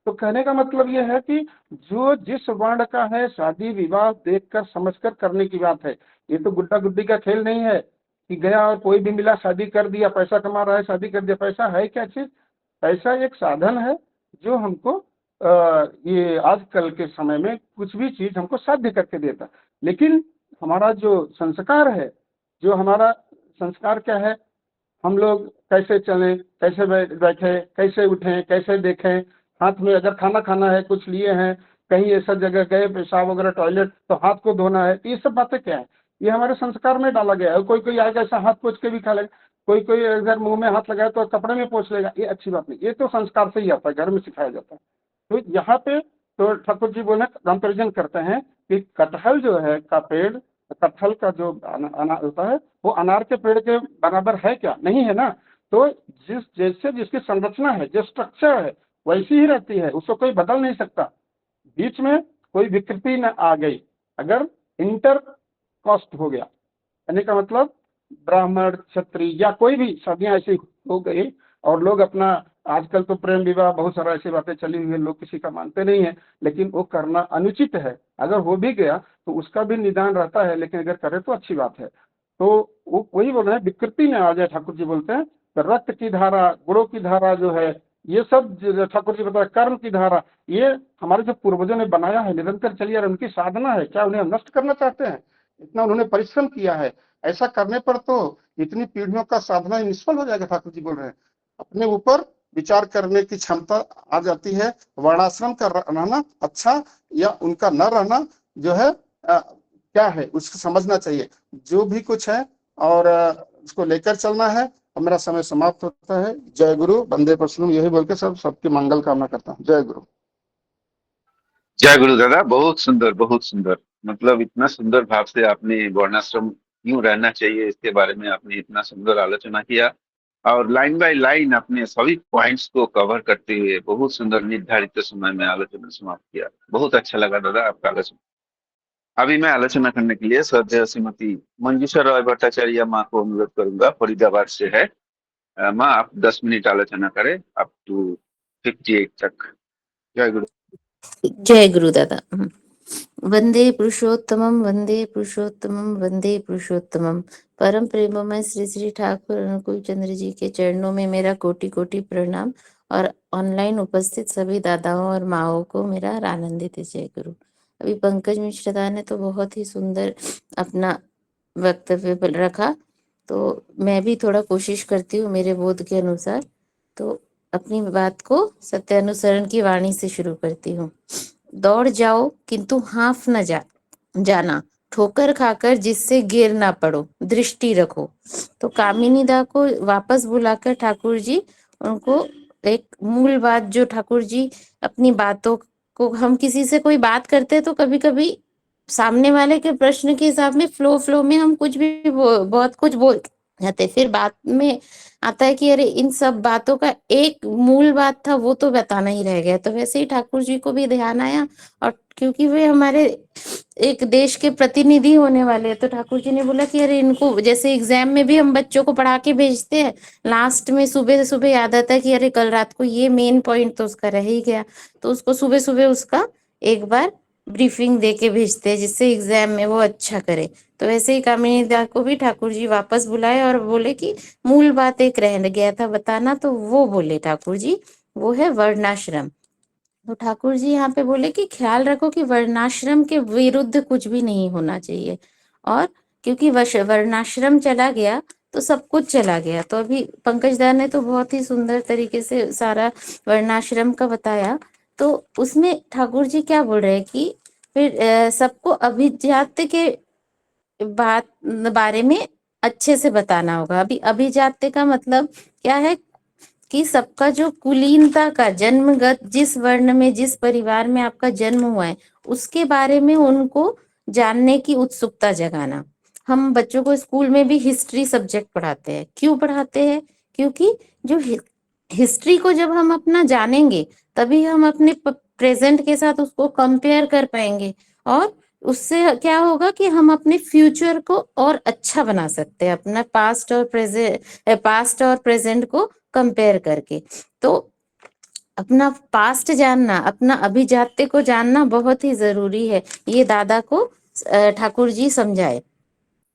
तो कहने का मतलब ये है कि जो जिस वर्ण का है, शादी विवाह देखकर समझकर करने की बात है। ये तो गुड्डा गुड्डी का खेल नहीं है कि गया और कोई भी मिला शादी कर दिया, पैसा कमा रहा है शादी कर दिया। पैसा है क्या चीज? पैसा एक साधन है जो हमको ये आजकल के समय में कुछ भी चीज हमको साध्य करके देता। लेकिन हमारा जो संस्कार है, जो हमारा संस्कार क्या है, हम लोग कैसे चलें, कैसे बैठे, कैसे उठें, कैसे देखें, हाथ में अगर खाना खाना है, कुछ लिए हैं, कहीं ऐसा जगह गए पेशाब वगैरह टॉयलेट, तो हाथ को धोना है, ये सब बातें क्या है? ये हमारे संस्कार में डाला गया है। कोई कोई आएगा ऐसा हाथ पोंछ के भी खा लेगा, कोई कोई अगर मुंह में हाथ लगाए तो कपड़े में पोंछ लेगा, ये अच्छी बात नहीं, ये तो संस्कार से ही आता है, घर में सिखाया जाता है। तो यहाँ पे तो ठाकुर जी बोले, कंपेरिजन करते हैं कि कटहल जो है का पेड़, कटहल का जो अनार होता है वो अनार के पेड़ के बराबर है क्या? नहीं है ना। तो जैसे जिसकी संरचना है, जो स्ट्रक्चर है वैसी ही रहती है, उसको कोई बदल नहीं सकता। बीच में कोई विकृति न आ गई, अगर इंटर कॉस्ट हो गया, यानी का मतलब ब्राह्मण क्षत्रिय या कोई भी शादियां ऐसी हो गई और लोग अपना, आजकल तो प्रेम विवाह बहुत सारा ऐसी बातें चली हुई है, लोग किसी का मानते नहीं है, लेकिन वो करना अनुचित है। अगर हो भी गया तो उसका भी निदान रहता है, लेकिन अगर करे तो अच्छी बात है। तो वो वही बोल रहे हैं, विकृति में आ जाए, ठाकुर जी बोलते हैं तो रक्त की धारा, गुणों की धारा जो है, ये सब ठाकुर जी बताया, कर्म की धारा, ये हमारे जो पूर्वजों ने बनाया है, निरंतर चलिए, और उनकी साधना है, क्या उन्हें हम नष्ट करना चाहते हैं? इतना उन्होंने परिश्रम किया है, ऐसा करने पर तो इतनी पीढ़ियों का साधना ही निष्फल हो जाएगा। ठाकुर जी बोल रहे हैं अपने ऊपर विचार करने की क्षमता आ जाती है। वर्णाश्रम का रहना अच्छा या उनका न रहना जो है क्या है उसको समझना चाहिए, जो भी कुछ है, और उसको लेकर चलना है। और मेरा समय समाप्त होता है। जय गुरु, वंदे प्रसन्नम, यही बोल के सबकी मंगल कामना करता हूँ। जय गुरु। जय गुरु दादा, बहुत सुंदर, बहुत सुंदर। मतलब इतना सुंदर भाव से आपने वर्णाश्रम क्यों रहना चाहिए इसके बारे में आपने इतना सुंदर आलोचना किया, और लाइन बाय लाइन अपने सभी पॉइंट्स को कवर करते हुए बहुत सुंदर निर्धारित समय में आलोचना समाप्त किया। बहुत अच्छा लगा दादा आपका आलोचना। अभी मैं आलोचना करने के लिए श्रद्धेय श्रीमती मंजूषा रॉय भट्टाचार्य माँ को अनुरोध करूंगा, फरीदाबाद से है। माँ, आप 10 मिनट आलोचना करें, अप टू 58 तक। जय गुरु। जय गुरु दादा। वंदे पुरुषोत्तमम, वंदे पुरुषोत्तमम, वंदे पुरुषोत्तमम। परम प्रेममय श्री श्री ठाकुर अनुकूल चंद्र जी के चरणों में मेरा कोटि कोटि प्रणाम, और ऑनलाइन उपस्थित सभी दादाओं और माओं को मेरा आनंदित जय गुरु। अभी पंकज मिश्र दा ने तो बहुत ही सुंदर अपना वक्तव्य रखा, तो मैं भी थोड़ा कोशिश करती हूँ मेरे बोध के अनुसार। तो अपनी बात को सत्यानुसरण की वाणी से शुरू करती हूँ। दौड़ जाओ किंतु हाफ न जाना, ठोकर खाकर जिससे गिर ना पड़ो, दृष्टि रखो। तो कामिनी दा को वापस बुलाकर ठाकुर जी उनको एक मूल बात, जो ठाकुर जी अपनी बातों को, हम किसी से कोई बात करते हैं तो कभी कभी सामने वाले के प्रश्न के हिसाब में फ्लो में हम कुछ भी बहुत कुछ बोल जाते, फिर बाद में आता है कि अरे इन सब बातों का एक मूल बात था, वो तो बताना ही रह गया। तो वैसे ही ठाकुर जी को भी ध्यान आया, और क्योंकि वे हमारे एक देश के प्रतिनिधि होने वाले हैं, तो ठाकुर जी ने बोला कि अरे इनको, जैसे एग्जाम में भी हम बच्चों को पढ़ा के भेजते हैं, लास्ट में सुबह सुबह याद आता है कि अरे कल रात को ये मेन पॉइंट तो उसका रह ही गया, तो उसको सुबह सुबह उसका एक बार ब्रीफिंग दे के भेजते हैं, जिससे एग्जाम में वो अच्छा करे। तो वैसे ही कामिनी दा को भी ठाकुर जी वापस बुलाए और बोले कि मूल बात एक रह गया था बताना, तो वो बोले ठाकुर जी, वो है वर्णाश्रम। तो ठाकुर जी यहाँ पे बोले कि ख्याल रखो कि वर्णाश्रम के विरुद्ध कुछ भी नहीं होना चाहिए, और क्योंकि वर्णाश्रम चला गया तो सब कुछ चला गया। तो अभी पंकज दा ने तो बहुत ही सुंदर तरीके से सारा वर्णाश्रम का बताया। तो उसमें ठाकुर जी क्या बोल रहे हैं कि फिर सबको अभिजात्य के बारे में अच्छे से बताना होगा। अभी अभिजात्य का मतलब क्या है कि सबका जो कुलीनता का जन्मगत, जिस वर्ण में, जिस परिवार में आपका जन्म हुआ है, उसके बारे में उनको जानने की उत्सुकता जगाना। हम बच्चों को स्कूल में भी हिस्ट्री सब्जेक्ट पढ़ाते हैं। क्यों पढ़ाते हैं? क्योंकि जो हिस्ट्री को जब हम अपना जानेंगे, तभी हम अपने प्रेजेंट के साथ उसको कंपेयर कर पाएंगे, और उससे क्या होगा कि हम अपने फ्यूचर को और अच्छा बना सकते हैं, अपना पास्ट और प्रेजेंट को कंपेयर करके। तो अपना पास्ट जानना, अपना अभिजात्य को जानना बहुत ही जरूरी है, ये दादा को ठाकुर जी समझाए।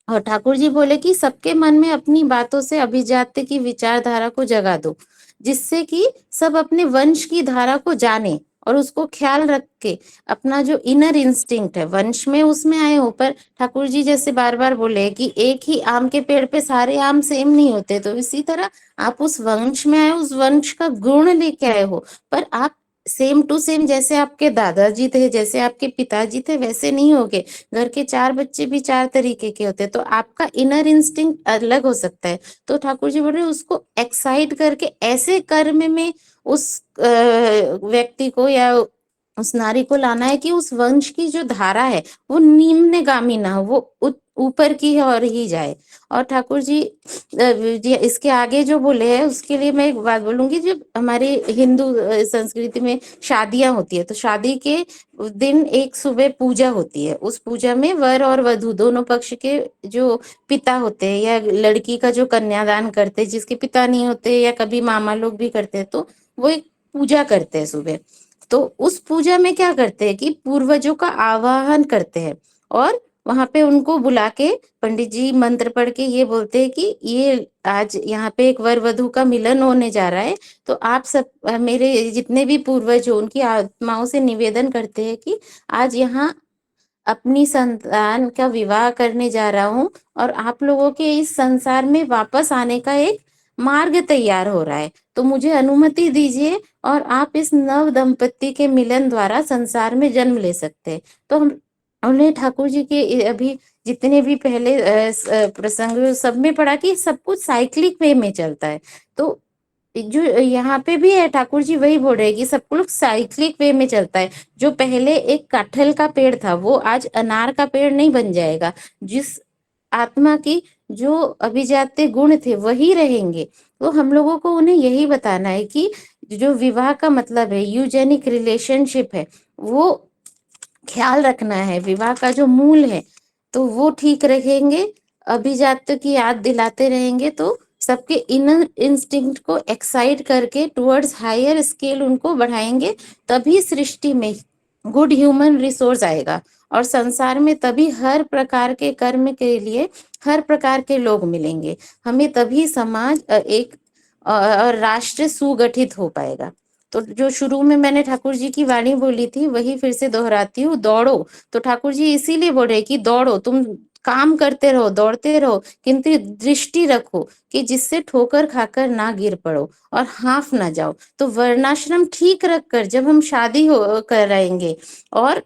और ठाकुर जी बोले कि सबके मन में अपनी बातों से अभिजात्य की विचारधारा को जगा दो, जिससे कि सब अपने वंश की धारा को जाने, और उसको ख्याल रख के अपना जो इनर इंस्टिंक्ट है वंश में, उसमें आए हो। पर ठाकुर जी जैसे बार बार बोले कि एक ही आम के पेड़ पे सारे आम सेम नहीं होते, तो इसी तरह आप उस वंश में आए, उस वंश का गुण लेके आए हो, पर आप सेम टू सेम जैसे आपके दादाजी थे, जैसे आपके पिताजी थे, वैसे नहीं होगे। घर के 4 बच्चे भी 4 तरीके के होते हैं, तो आपका इनर इंस्टिंक्ट अलग हो सकता है। तो ठाकुर जी बोल रहे हैं उसको एक्साइट करके ऐसे कर्म में उस व्यक्ति को या उस नारी को लाना है कि उस वंश की जो धारा है वो निम्नगामी ना हो, वो ऊपर की ओर ही जाए। और ठाकुर जी इसके आगे जो बोले हैं उसके लिए मैं एक बात बोलूंगी। जब हमारे हिंदू संस्कृति में शादियां होती है, तो शादी के दिन एक सुबह पूजा होती है। उस पूजा में वर और वधू दोनों पक्ष के जो पिता होते हैं या लड़की का जो कन्यादान करते हैं, जिसके पिता नहीं होते या कभी मामा लोग भी करते हैं, तो वो एक पूजा करते हैं सुबह। तो उस पूजा में क्या करते हैं कि पूर्वजों का आवाहन करते हैं, और वहां पे उनको बुला के पंडित जी मंत्र पढ़ के ये बोलते हैं कि ये आज यहाँ पे एक वर वधू का मिलन होने जा रहा है, तो आप सब मेरे जितने भी पूर्वज हो उनकी आत्माओं से निवेदन करते हैं कि आज यहाँ अपनी संतान का विवाह करने जा रहा हूँ, और आप लोगों के इस संसार में वापस आने का एक मार्ग तैयार हो रहा है, तो मुझे अनुमति दीजिए और आप इस नव दंपति के मिलन द्वारा संसार में जन्म ले सकते हैं। तो हमने ठाकुर जी के अभी जितने भी पहले प्रसंग सब में पढ़ा कि सब कुछ साइक्लिक वे में चलता है। तो जो यहाँ पे भी है ठाकुर जी वही बोल रहे हैं कि सब कुछ साइक्लिक वे में चलता है। जो पहले एक कटहल का पेड़ था वो आज अनार का पेड़ नहीं बन जाएगा। जिस आत्मा की जो अभिजात्य गुण थे वही रहेंगे। तो हम लोगों को उन्हें यही बताना है कि जो विवाह का मतलब है, यूजेनिक रिलेशनशिप है, वो ख्याल रखना है। विवाह का जो मूल है तो वो ठीक रखेंगे, अभिजात्य की याद दिलाते रहेंगे, तो सबके इनर इंस्टिंक्ट को एक्साइट करके टुवर्ड्स हायर स्केल उनको बढ़ाएंगे, तभी सृष्टि में गुड ह्यूमन रिसोर्स आएगा, और संसार में तभी हर प्रकार के कर्म के लिए हर प्रकार के लोग मिलेंगे। हमें तभी समाज एक और राष्ट्र सुगठित हो पाएगा। तो जो शुरू में मैंने ठाकुर जी की वाणी बोली थी वही फिर से दोहराती हूँ, दौड़ो। तो ठाकुर जी इसीलिए बोल रहे कि दौड़ो, तुम काम करते रहो, दौड़ते रहो, किंतु दृष्टि रखो कि जिससे ठोकर खाकर ना गिर पड़ो और हाफ ना जाओ। तो वर्णाश्रम ठीक रखकर जब हम शादी हो कराएंगे, और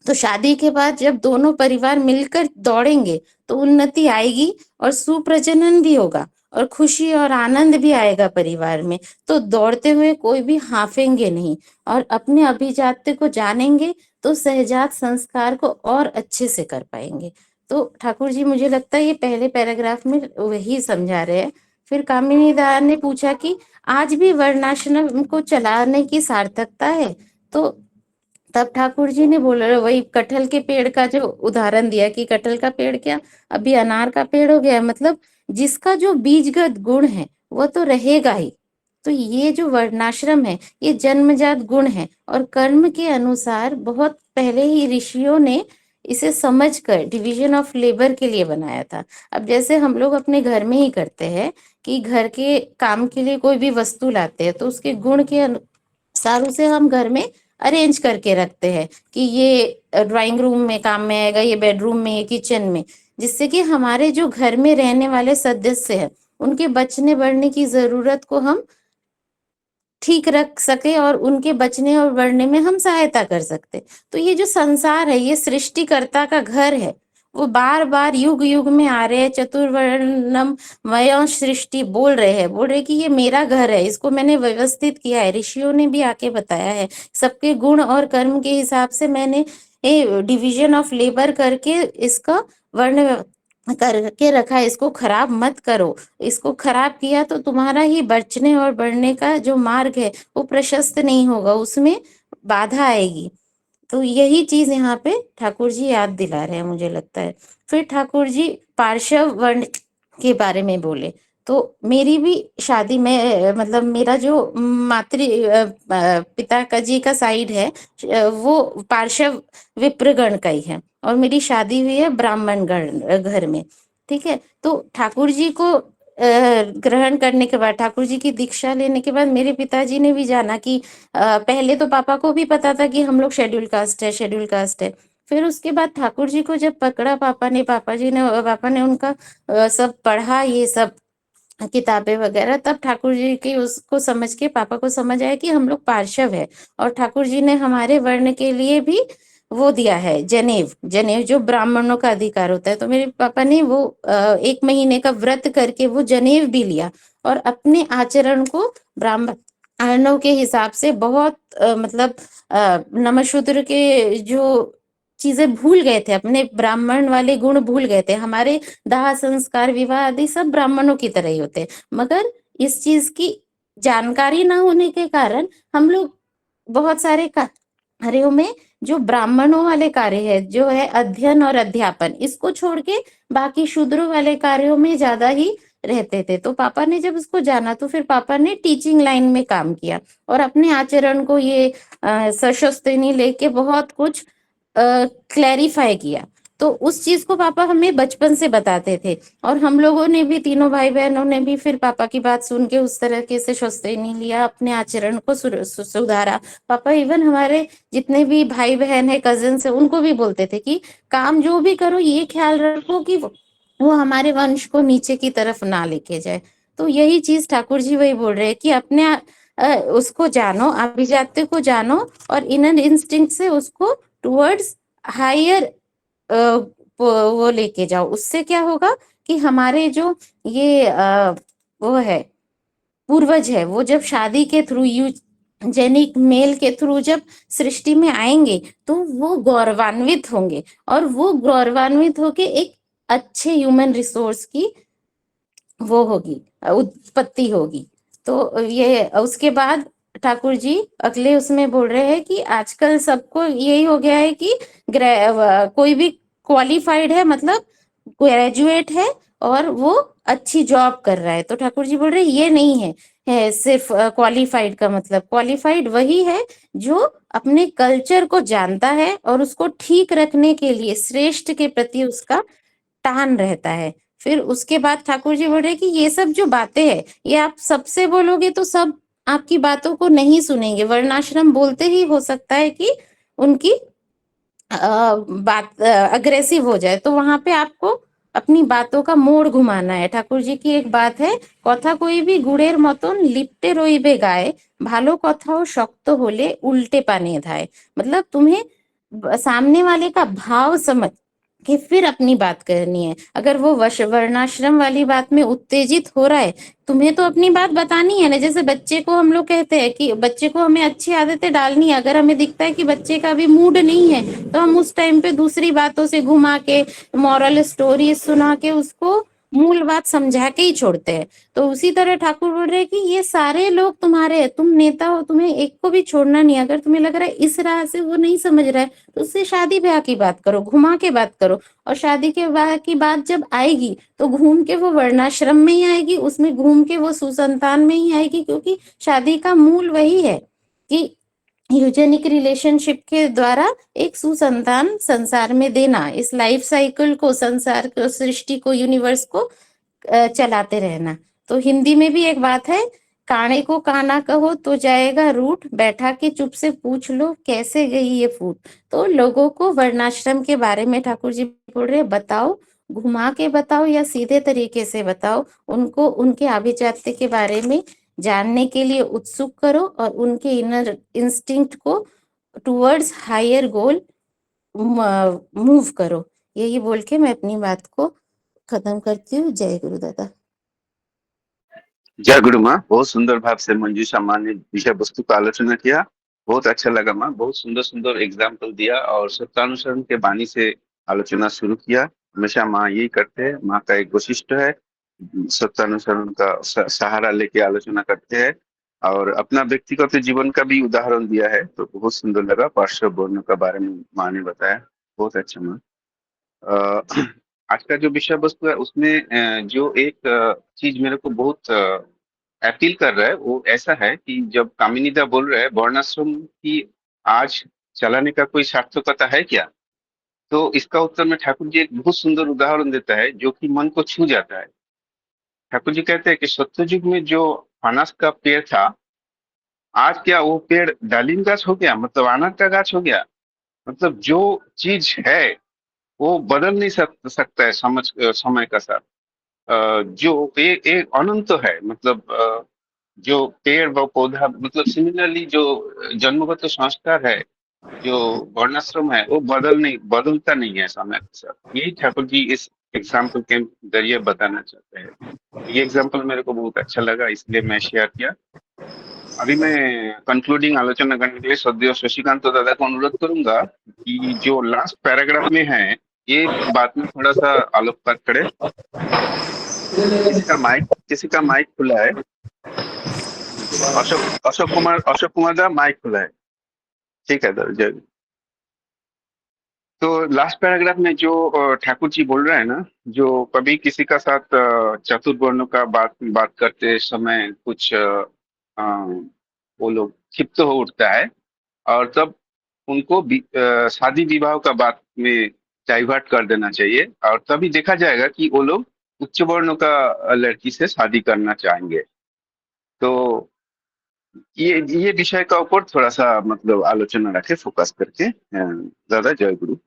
तो शादी के बाद जब दोनों परिवार मिलकर दौड़ेंगे तो उन्नति आएगी और सुप्रजनन भी होगा और खुशी और आनंद भी आएगा परिवार में। तो दौड़ते हुए कोई भी हाफेंगे नहीं, और अपने अभिजात्य को जानेंगे तो सहजात संस्कार को और अच्छे से कर पाएंगे। तो ठाकुर जी मुझे लगता है ये पहले पैराग्राफ में वही समझा रहे हैं। फिर कामिनी दा ने पूछा कि आज भी वर्णाश्रम को चलाने की सार्थकता है। तो तब ठाकुर जी ने बोला, वही कटहल के पेड़ का जो उदाहरण दिया कि कटहल का पेड़ क्या अभी अनार का पेड़ हो गया, मतलब जिसका जो बीजगत गुण है वो तो रहेगा ही। तो ये जो वर्णाश्रम है ये जन्मजात गुण है, और कर्म के अनुसार बहुत पहले ही ऋषियों ने इसे समझकर डिवीजन ऑफ लेबर के लिए बनाया था। अब जैसे हम लोग अपने घर में ही करते हैं कि घर के काम के लिए कोई भी वस्तु लाते हैं तो उसके गुण के अनुसार उसे हम घर में अरेंज करके रखते हैं कि ये ड्राइंग रूम में काम में आएगा, ये बेडरूम में, ये किचन में, जिससे कि हमारे जो घर में रहने वाले सदस्य हैं उनके बचने बढ़ने की जरूरत को हम ठीक रख सके और उनके बचने और बढ़ने में हम सहायता कर सकते। तो ये जो संसार है ये सृष्टिकर्ता का घर है, वो बार बार युग युग में आ रहे हैं, चतुर्वर्णम वयं सृष्टि बोल रहे कि ये मेरा घर है, इसको मैंने व्यवस्थित किया है। ऋषियों ने भी आके बताया है, सबके गुण और कर्म के हिसाब से मैंने डिवीजन ऑफ लेबर करके इसका वर्ण करके रखा है। इसको खराब मत करो, इसको खराब किया तो तुम्हारा ही बचने और बढ़ने का जो मार्ग है वो प्रशस्त नहीं होगा, उसमें बाधा आएगी। तो यही चीज यहाँ पे ठाकुर जी याद दिला रहे हैं मुझे लगता है। फिर ठाकुर जी पार्श्व वर्ण के बारे में बोले। तो मेरी भी शादी में मतलब मेरा जो पिता का जी का साइड है वो पार्श्व विप्रगण का ही है, और मेरी शादी हुई है ब्राह्मण गण घर में। ठीक है, तो ठाकुर जी को ग्रहण करने के बाद, ठाकुर जी की दीक्षा लेने के बाद मेरे पिताजी ने भी जाना कि पहले तो पापा को भी पता था कि हम लोग शेड्यूल कास्ट है, शेड्यूल कास्ट है। फिर उसके बाद ठाकुर जी को जब पकड़ा पापा ने उनका सब पढ़ा ये सब, किताबें वगैरह, तब ठाकुर जी की उसको समझ के पापा को समझ आया कि हम लोग पार्शव है। और ठाकुर जी ने हमारे वर्ण के लिए भी वो दिया है, जनेव। जनेव जो ब्राह्मणों का अधिकार होता है, तो मेरे पापा ने वो 1 महीने का व्रत करके वो जनेव भी लिया और अपने आचरण को ब्राह्मणों के हिसाब से बहुत मतलब नमशूद्र के जो चीजें भूल गए थे, अपने ब्राह्मण वाले गुण भूल गए थे। हमारे दाह संस्कार विवाह आदि सब ब्राह्मणों की तरह ही होते हैं, मगर इस चीज की जानकारी ना होने के कारण हम लोग बहुत सारे कार्यों में जो ब्राह्मणों वाले कार्य है, जो है अध्ययन और अध्यापन, इसको छोड़ के बाकी शूद्रों वाले कार्यों में ज्यादा ही रहते थे। तो पापा ने जब उसको जाना तो फिर पापा ने टीचिंग लाइन में काम किया और अपने आचरण को ये सशस्त्र लेके बहुत कुछ क्लैरिफाई किया। तो उस चीज को पापा हमें बचपन से बताते थे और हम लोगों ने भी, तीनों भाई बहनों ने भी फिर पापा की बात सुन के उस तरीके से शस्त्रनी लिया, अपने आचरण को सुधारा। पापा इवन हमारे जितने भी भाई बहन है, कजिन्स है, उनको भी बोलते थे कि काम जो भी करो ये ख्याल रखो कि वो हमारे वंश को नीचे की तरफ ना लेके जाए। तो यही चीज ठाकुर जी वही बोल रहे हैं कि अपने उसको जानो, अभिजात्य को जानो और इनर इंस्टिंक्ट से उसको टुवर्ड्स हायर वो लेके जाओ। उससे क्या होगा कि हमारे जो ये वो है पूर्वज है, वो जब शादी के थ्रू जेनिक मेल के थ्रू जब सृष्टि में आएंगे तो वो गौरवान्वित होंगे और वो गौरवान्वित होके एक अच्छे ह्यूमन रिसोर्स की वो होगी, उत्पत्ति होगी। तो ये उसके बाद ठाकुर जी अगले उसमें बोल रहे हैं कि आजकल सबको यही हो गया है कि कोई भी क्वालिफाइड है, मतलब ग्रेजुएट है और वो अच्छी जॉब कर रहा है। तो ठाकुर जी बोल रहे हैं ये नहीं है सिर्फ क्वालिफाइड का मतलब। क्वालिफाइड वही है जो अपने कल्चर को जानता है और उसको ठीक रखने के लिए श्रेष्ठ के प्रति उसका टान रहता है। फिर उसके बाद ठाकुर जी बोल रहे कि ये सब जो बातें हैं ये आप सबसे बोलोगे तो सब आपकी बातों को नहीं सुनेंगे। वर्णाश्रम बोलते ही हो सकता है कि उनकी बात अग्रेसिव हो जाए, तो वहां पे आपको अपनी बातों का मोड़ घुमाना है। ठाकुर जी की एक बात है, कथा कोई भी गुड़ेर मतन लिपटे रोइबे गाए, भालो कथाओ शक्त होले उल्टे पाने धाए। मतलब तुम्हें सामने वाले का भाव समझ कि फिर अपनी बात करनी है। अगर वो वर्णाश्रम वाली बात में उत्तेजित हो रहा है, तुम्हें तो अपनी बात बतानी है ना। जैसे बच्चे को हम लोग कहते हैं कि बच्चे को हमें अच्छी आदतें डालनी है, अगर हमें दिखता है कि बच्चे का भी मूड नहीं है तो हम उस टाइम पे दूसरी बातों से घुमा के, मॉरल स्टोरी सुना के उसको मूल बात समझा के ही छोड़ते हैं। तो उसी तरह ठाकुर बोल रहे हैं कि ये सारे लोग तुम्हारे हैं, तुम नेता हो, तुम्हें एक को भी छोड़ना नहीं। अगर तुम्हें लग रहा है इस राह से वो नहीं समझ रहा है तो उससे शादी ब्याह की बात करो, घुमा के बात करो। और शादी के ब्याह की बात जब आएगी तो घूम के वो वर्णाश्रम में ही आएगी, उसमें घूम के वो सुसंतान में ही आएगी, क्योंकि शादी का मूल वही है कि यूजेनिक रिलेशनशिप के द्वारा एक सुसंतान संसार में देना, इस लाइफ साइकिल को, संसार को, सृष्टि को, यूनिवर्स को चलाते रहना। तो हिंदी में भी एक बात है, काणे को काना कहो तो जाएगा रूठ, बैठा के चुप से पूछ लो कैसे गई ये फूट। तो लोगों को वर्णाश्रम के बारे में ठाकुर जी बोल रहे बताओ, घुमा के बताओ या सीधे तरीके से बताओ, उनको उनके आभिजात्य के बारे में जानने के लिए उत्सुक करो और उनके इनर इंस्टिंक्ट को टुवर्ड्स हायर गोल मूव करो। यही बोल के मैं अपनी बात को खत्म करती हूँ। जय गुरुदाता। जय गुरु माँ, बहुत सुंदर भाव से मंजूषा माँ ने विषय वस्तु का आलोचना किया। बहुत अच्छा लगा माँ, बहुत सुंदर सुंदर एग्जाम्पल दिया और सत्यानुसरण के बानी से आलोचना शुरू किया। हमेशा माँ यही करते हैं, माँ का एक वैशिष्ट है, सत्यानुसरण का सहारा लेके आलोचना करते हैं और अपना व्यक्तिगत जीवन का भी उदाहरण दिया है। तो बहुत सुंदर लगा, पार्श्व वर्णों का बारे में माँ ने बताया, बहुत अच्छा माँ। आज का जो विषय वस्तु है उसमें जो एक चीज मेरे को बहुत अपील कर रहा है वो ऐसा है कि जब कामिनीदा बोल रहे हैं वर्णाश्रम की आज चलाने का कोई सार्थकता है क्या, तो इसका उत्तर में ठाकुर जी एक बहुत सुंदर उदाहरण देता है जो कि मन को छू जाता है। ठाकुर जी कहते हैं कि सत्ययुग में जो फणस का पेड़ था, आज क्या वो पेड़ डालिम गाछ हो गया, मतलब अनार का गाछ हो गया। मतलब जो चीज है वो बदल नहीं सकता है समय का साथ। जो एक अनंत है, मतलब जो पेड़ व पौधा, मतलब सिमिलरली जो जन्मगत संस्कार है, जो वर्णाश्रम है, वो बदलता नहीं है समय के साथ। यही ठाकुर जी इस एग्जाम्पल के जरिए बताना चाहते हैं। ये एग्जाम्पल मेरे को बहुत अच्छा लगा, इसलिए मैं शेयर किया। अभी मैं कंक्लूडिंग आलोचना करने के लिए श्रद्धेय शशिकांत दादा को अनुरोध करूंगा कि जो लास्ट पैराग्राफ में है, ये बात में थोड़ा सा आलोकपात करे। किसी का माइक खुला है। अशोक कुमार का माइक खुला है। ठीक है दादा, जय। तो लास्ट पैराग्राफ में जो ठाकुर जी बोल रहे हैं ना, जो कभी किसी का साथ चतुर्वर्णों का बात करते समय कुछ वो लोग क्षिप्त हो उठता है, और तब उनको शादी विवाह का बात में डाइवर्ट कर देना चाहिए, और तभी देखा जाएगा कि वो लोग उच्च वर्णों का लड़की से शादी करना चाहेंगे। तो ये विषय का ऊपर थोड़ा सा मतलब आलोचना रखे, फोकस करके। दादा जय गुरु।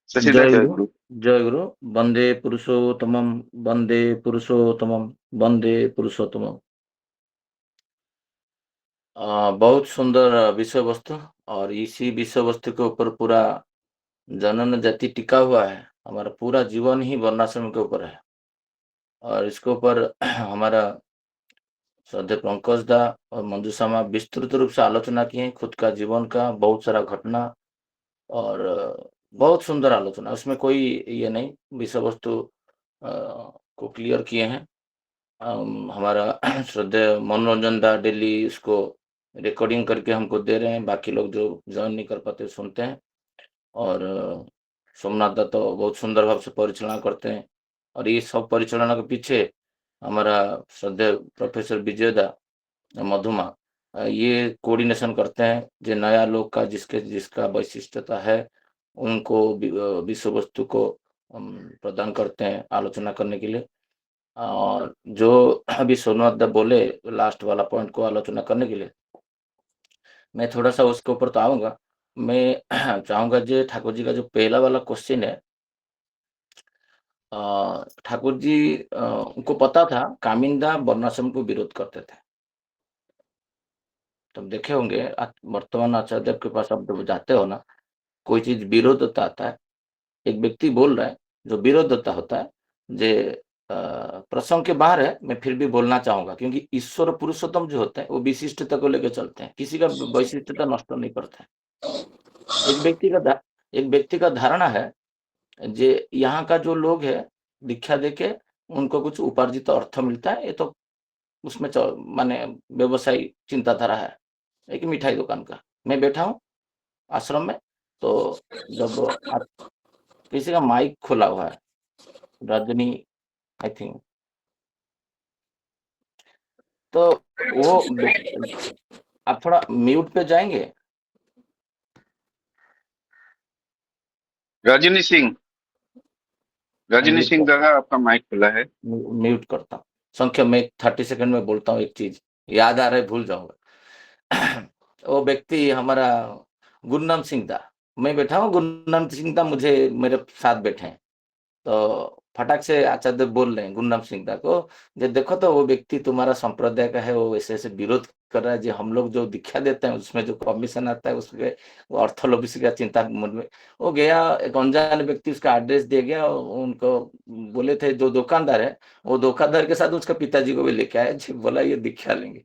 शशिदा जय जय गुरु। गुरु। जय गुरु। वंदे पुरुषोत्तमम, वंदे पुरुषोत्तमम, वंदे पुरुषोत्तमम। बहुत सुंदर विषय वस्तु, और इसी विषय वस्तु के ऊपर पूरा जनन जाति टिका हुआ है। हमारा पूरा जीवन ही वर्णाश्रम के ऊपर है, और इसके ऊपर हमारा श्रद्धेय पंकज दा और मंजूषा माँ विस्तृत रूप से आलोचना की है, खुद का जीवन का बहुत सारा घटना, और बहुत सुंदर आलोचना। उसमें कोई ये नहीं, विषय वस्तु को क्लियर किए हैं। हमारा श्रद्धेय मनोरंजन दा डेली इसको रिकॉर्डिंग करके हमको दे रहे हैं, बाकी लोग जो ज्वाइन नहीं कर पाते सुनते हैं। और सोमनाथ दा तो बहुत सुंदर भाव से परिचालना करते हैं, और ये सब परिचालना के पीछे हमारा श्रद्धेय प्रोफेसर विजय दा मधुमा ये कोऑर्डिनेशन करते हैं। जो नया लोग का जिसका वैशिष्टता है, उनको विषय वस्तु को प्रदान करते हैं आलोचना करने के लिए। और जो अभी सोमनाथ दा बोले लास्ट वाला पॉइंट को आलोचना करने के लिए, मैं थोड़ा सा उसके ऊपर तो आऊंगा। मैं चाहूंगा जो ठाकुर जी का जो पहला वाला क्वेश्चन है, ठाकुर जी उनको पता था कामिंदा वर्णाश्रम को विरोध करते थे। तुम देखे होंगे वर्तमान आचार्य देव के पास आप जब जाते हो ना, कोई चीज विरोधता आता है, एक व्यक्ति बोल रहा है जो विरोधता होता है, जे प्रसंग के बाहर है, मैं फिर भी बोलना चाहूंगा, क्योंकि ईश्वर पुरुषोत्तम जो होते हैं वो विशिष्टता को लेकर चलते हैं, किसी का वैशिष्टता नष्ट नहीं करते हैं। एक व्यक्ति का धारणा है जे यहाँ का जो लोग है दीक्षा देके उनको कुछ उपार्जित अर्थ मिलता है, ये तो उसमें माने व्यवसायी चिंताधारा है। एक मिठाई दुकान का मैं बैठा हूँ आश्रम में, तो जब किसी का माइक खुला हुआ है, रजनी आई थिंक, तो वो आप थोड़ा म्यूट पे जाएंगे। रजनी सिंह दादा, आपका माइक खुला है। म्यूट करता हूँ। संख्या में 30 सेकंड में बोलता हूँ, एक चीज याद आ रहा है भूल जाऊंगा। वो व्यक्ति हमारा गुरनाम सिंह दा, मैं बैठा हूँ, गुरनाम सिंह दा मुझे मेरे साथ बैठे हैं, तो फटाक से आचार्य बोल रहे हैं गुरनाम सिंह दा को, जो देखो तो वो व्यक्ति तुम्हारा संप्रदाय का है, वो ऐसे ऐसे विरोध कर रहा है, जो हम लोग जो दीक्षा देते हैं उसमें जो कमीशन आता है उसके ऑर्थोलॉजी का चिंता मन में। वो गया, एक अनजान व्यक्ति उसका एड्रेस दे गया, उनको बोले थे जो दुकानदार है, वो दुकानदार के साथ उसका पिताजी को भी लेके आया, जी बोला ये दीक्षा लेंगे।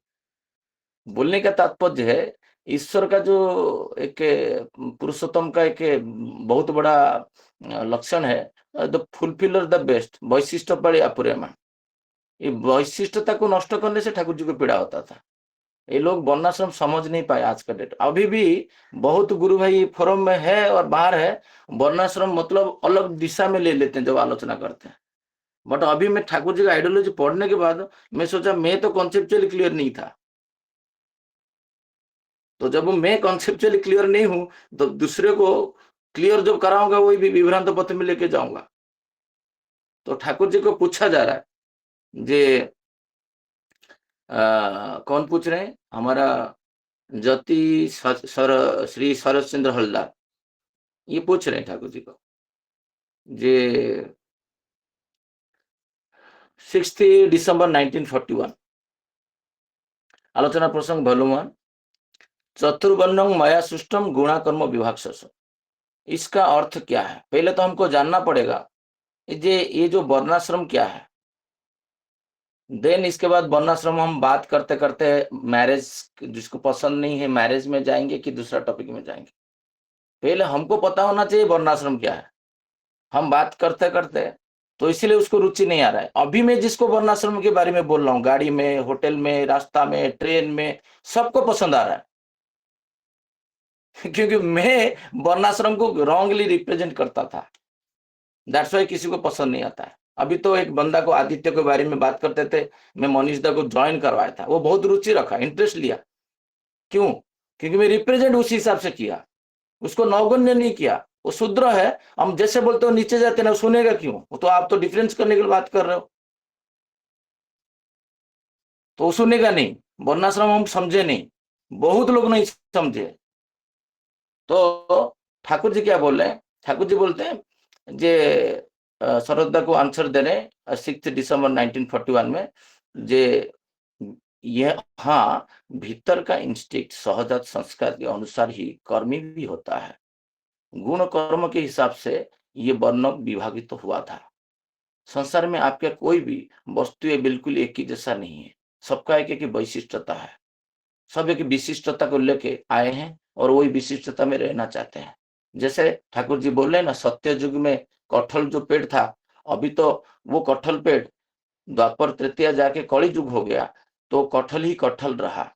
बोलने का तात्पर्य है ईश्वर का जो एक पुरुषोत्तम का एक बहुत बड़ा लक्षण है, द फुलफिलर द बेस्ट, वैशिष्ट बड़े अपुरेमा। ये वैशिष्टता को नष्ट करने से ठाकुर जी को पीड़ा होता था। ये लोग वर्णाश्रम समझ नहीं पाए आज का डेट। अभी भी बहुत गुरु भाई फोरम में है और बाहर है, वर्णाश्रम मतलब अलग दिशा में ले लेते हैं जब आलोचना करते हैं। बट अभी मैं ठाकुर जी का आइडियोलॉजी पढ़ने के बाद मैं सोचा मैं तो कॉन्सेप्चुअली क्लियर नहीं था, तो जब मैं कॉन्सेप्चुअली क्लियर नहीं हूं तो दूसरे को क्लियर जब कराऊंगा वही भी विभ्रांत पथ में लेके जाऊंगा। तो ठाकुर जी को पूछा जा रहा है जे कौन पूछ रहे हैं, हमारा श्री शरद चंद्र हलदार ये पूछ रहे हैं ठाकुर जी को जे 6 डिसेंबर 1941 आलोचना प्रसंग वॉल्यूम 1 चतुर्वर्णं मया सृष्टम गुणाकर्म विभाग। इसका अर्थ क्या है? पहले तो हमको जानना पड़ेगा ये जो वर्णाश्रम क्या है, देन इसके बाद वर्णाश्रम हम बात करते करते मैरिज, जिसको पसंद नहीं है मैरिज में जाएंगे कि दूसरा टॉपिक में जाएंगे। पहले हमको पता होना चाहिए वर्णाश्रम क्या है। हम बात करते करते तो इसीलिए उसको रुचि नहीं आ रहा है। अभी मैं जिसको वर्णाश्रम के बारे में बोल रहा हूँ, गाड़ी में, होटल में, रास्ता में, ट्रेन में, सबको पसंद आ रहा है क्योंकि मैं वर्णाश्रम को रॉन्गली रिप्रेजेंट करता था। दैट्स वाई किसी को पसंद नहीं आता है। अभी तो एक बंदा को आदित्य के बारे में बात करते थे, मैं मनीष दा को ज्वाइन करवाया था, वो बहुत रुचि रखा, इंटरेस्ट लिया। क्यों? क्योंकि मैं रिप्रेजेंट उसी हिसाब से किया, उसको नौगण्य नहीं किया। वो शूद्र है, हम जैसे बोलते हो नीचे जाते ना, सुनेगा क्यों? वो तो आप तो डिफरेंस करने के लिए बात कर रहे हो, तो वो सुनेगा नहीं। वर्णाश्रम हम समझे नहीं, बहुत लोग नहीं समझे। तो ठाकुर जी क्या बोल रहे हैं? ठाकुर जी बोलते हैं जे शरदा को आंसर दे रहे 6 दिसंबर 1941 में, जे ये हाँ, भीतर का इंस्टिक्ट सहजात संस्कार के अनुसार ही कर्मी भी होता है। गुण कर्म के हिसाब से ये वर्ण विभागित तो हुआ था। संसार में आपके कोई भी वस्तु बिल्कुल एक ही जैसा नहीं है, सबका एक एक वैशिष्टता है। सब एक विशिष्टता को लेके आए हैं और वही विशिष्टता में रहना चाहते हैं। जैसे ठाकुर जी बोल रहे ना, सत्य युग में कटहल जो पेड़ था, अभी तो वो कटहल पेड़ द्वापर तृतीया जाके कली युग हो गया, तो कटहल ही कटहल रहा,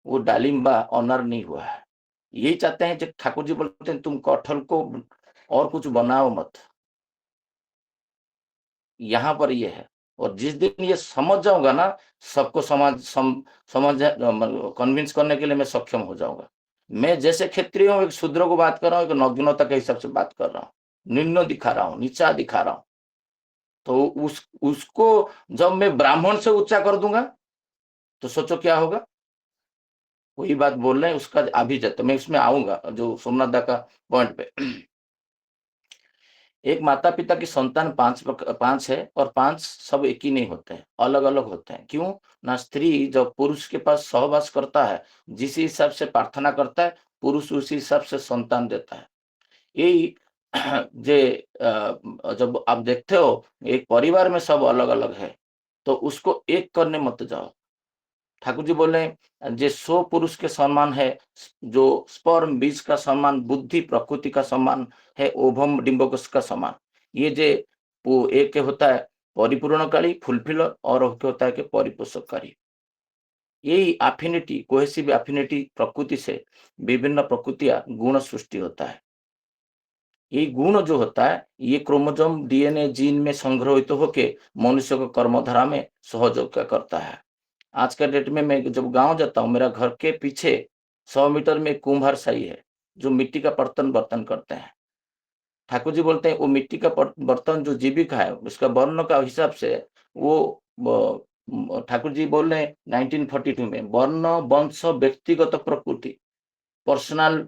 वो डालिम्बा ऑनर नहीं हुआ है। यही चाहते हैं, ठाकुर जी बोलते हैं तुम कटहल को और कुछ बनाओ मत। यहाँ पर ये है, और जिस दिन ये समझ जाऊंगा ना, सबको समझ कन्विंस करने के लिए मैं सक्षम हो जाऊंगा। मैं जैसे क्षत्रिय हूँ, एक शूद्र को बात कर रहा हूँ, एक नग्नता के हिसाब से बात कर रहा हूँ, निम्न दिखा रहा हूँ, नीचा दिखा रहा हूँ। तो उसको जब मैं ब्राह्मण से ऊंचा कर दूंगा तो सोचो क्या होगा। वही बात बोल रहे हैं, उसका अभी जाते मैं इसमें आऊंगा जो सोमनाथ दा का पॉइंट पे। एक माता पिता की संतान पांच है, और 5 सब एक ही नहीं होते हैं, अलग अलग होते हैं। क्यों ना? स्त्री जब पुरुष के पास सहवास करता है, जिस हिसाब से प्रार्थना करता है, पुरुष उसी हिसाब से संतान देता है। यही जे जब आप देखते हो एक परिवार में सब अलग अलग है, तो उसको एक करने मत जाओ। ठाकुर जी बोले जे 100 पुरुष के सम्मान है, जो स्पर्म बीज का सम्मान, बुद्धि प्रकृति का सम्मान है, ओभम डिम्बकोश का सम्मान। ये जे वो एक होता है परिपूर्णकारी फुलफिलर, और होता है कि परिपोषककारी। यही एफिनिटी, कोहेसिव एफिनिटी प्रकृति से विभिन्न प्रकृतियां गुण सृष्टि होता है। ये गुण जो होता है, ये क्रोमोसोम डीएनए जीन में संग्रहित होके मनुष्य को कर्मधारा में सहयोग करता है। आज का डेट में मैं जब गांव जाता हूँ, मेरा घर के पीछे 100 मीटर में कुम्हार साई है, जो मिट्टी का बर्तन करते हैं। ठाकुर जी बोलते हैं वो मिट्टी का बर्तन जो जीविका है, उसका वर्ण का हिसाब से वो ठाकुर जी बोल रहे हैं 1942 में, वर्ण वंश व्यक्तिगत प्रकृति पर्सनल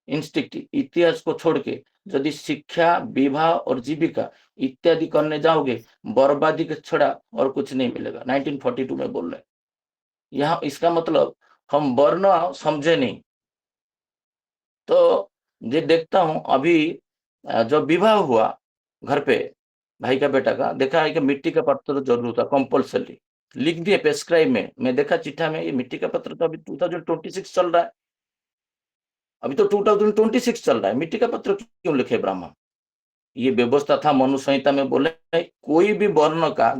इंस्टिक्ट इतिहास को छोड़ के यदि शिक्षा, विवाह और जीविका इत्यादि करने जाओगे, बर्बादी के छड़ा और कुछ नहीं मिलेगा। 1942 में बोल रहे हैं। यहाँ इसका मतलब हम वर्ण समझे नहीं। तो ये देखता हूं अभी जब विवाह हुआ घर पे भाई का बेटा का, देखा है कि मिट्टी का पत्थर जरूर था, कंपल्सरी लिख दिए प्रेस्क्राइब में। मैं देखा चिट्ठा में, ये मिट्टी का पत्र तो अभी 2026 चल रहा है, अभी तो 2026 चल रहा है, मिट्टी का पत्र क्यों लिखे ब्राह्मण? ये व्यवस्था था मनु संहिता में, बोले कोई भी वर्ण का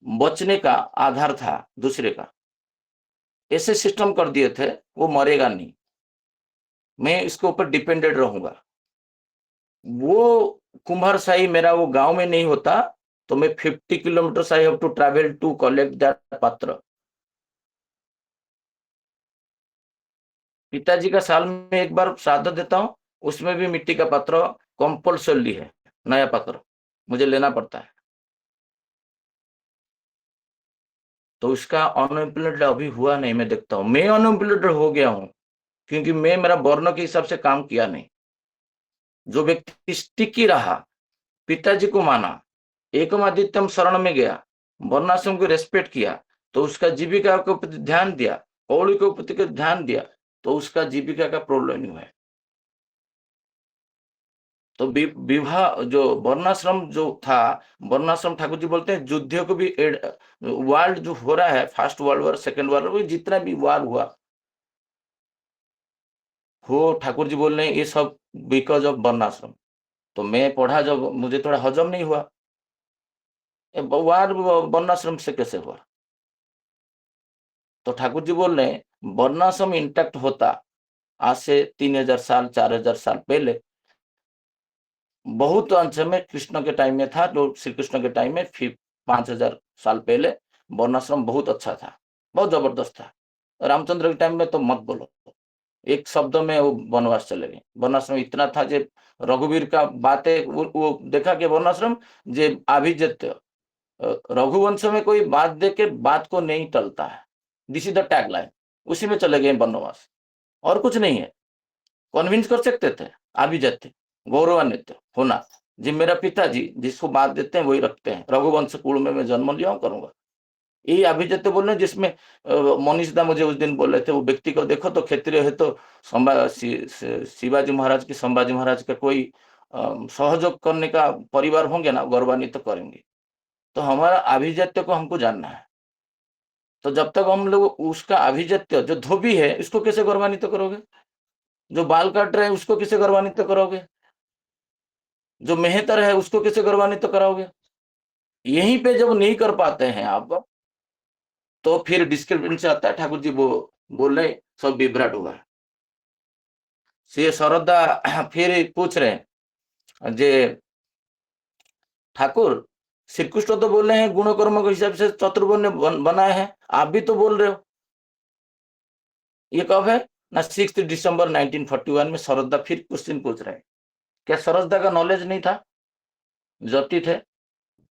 बचने का आधार था दूसरे का, ऐसे सिस्टम कर दिए थे, वो मरेगा नहीं, मैं इसके ऊपर डिपेंडेड रहूंगा। वो कुम्हार शाही मेरा वो गांव में नहीं होता, तो मैं 50 kilometre I have to travel to collect that पत्र। पिताजी का साल में एक बार श्राद्ध देता हूं, उसमें भी मिट्टी का पत्र कंपल्सरी है, नया पत्र मुझे लेना पड़ता है। तो उसका अनएम्प्लॉयड अभी हुआ नहीं। मैं देखता हूँ मैं अनएम्प्लॉयड हो गया हूँ, क्योंकि मैं मेरा वर्ण के हिसाब से काम किया नहीं। जो व्यक्ति टिकी रहा, पिताजी को माना, एकमादित्यम शरण में गया, वर्णाश्रम को रेस्पेक्ट किया, तो उसका जीविका के प्रति ध्यान दिया, कौड़ी के प्रति ध्यान दिया, तो उसका जीविका का प्रॉब्लम नहीं हुआ है। तो विवाह जो वर्णाश्रम जो था, वर्णाश्रम ठाकुर जी बोलते हैं युद्ध को भी वर्ल्ड जो हो रहा है, first world war, second world war, जितना भी वार हुआ हो, ठाकुर जी बोल रहे हैं ये सब बिकॉज ऑफ वर्णाश्रम। तो मैं पढ़ा जब मुझे थोड़ा हजम नहीं हुआ, वार वर्णाश्रम से कैसे हुआ। तो ठाकुर जी बोल रहे हैं वर्णाश्रम इंटैक्ट होता आज से 3000 साल 4000 साल पहले, बहुत अंश में कृष्ण के टाइम में था, जो श्री कृष्ण के टाइम में 5000 साल पहले वर्णाश्रम बहुत अच्छा था, बहुत जबरदस्त था। रामचंद्र के टाइम में तो मत बोलो, एक शब्द में वो वनवास चले गए। वर्णाश्रम इतना था जे रघुवीर का बातें वो देखा कि वर्णाश्रम जे आभिजात्य, रघुवंश में कोई बात दे के बात को नहीं टलता है, this is the tag line, उसी में चले गए वनवास, और कुछ नहीं है। कन्विंस कर सकते थे, आभिजात्य गौरवान्वित होना, जी मेरा पिताजी जिसको बात देते हैं वही रखते हैं, रघुवंश कुल में मैं जन्म लिया करूंगा, यही अभिजात्य बोल रहे हैं। जिसमें मनीष दा मुझे उस दिन बोल रहे थे, वो व्यक्ति को देखो तो क्षत्रिय है तो शिवाजी महाराज की, संभाजी महाराज का कोई सहयोग करने का परिवार होंगे ना, गौरवान्वित तो करेंगे। तो हमारा अभिजात्य को हमको जानना है। तो जब तक हम लोग उसका अभिजात्य जो धोबी है उसको कैसे गौरवान्वित करोगे, जो बाल काट रहे हैं उसको कैसे गौरवान्वित करोगे, जो मेहतर है उसको कैसे गौरवान्वित कराओगे। यहीं पे जब नहीं कर पाते हैं आप, तो फिर डिस्क्रिपेंसी आता है। ठाकुर जी वो बोल रहे सब विभ्राट हुआ है। से शरदा फिर पूछ रहे हैं जे ठाकुर श्री कृष्ण तो बोल रहे हैं गुण कर्म के हिसाब से चतुर्वर्ण बनाए हैं, आप भी तो बोल रहे हो। ये कब है ना, 6 दिसंबर 1941 में शरदा फिर क्वेश्चन पूछ रहे हैं। क्या शरदा का नॉलेज नहीं था, जति थे,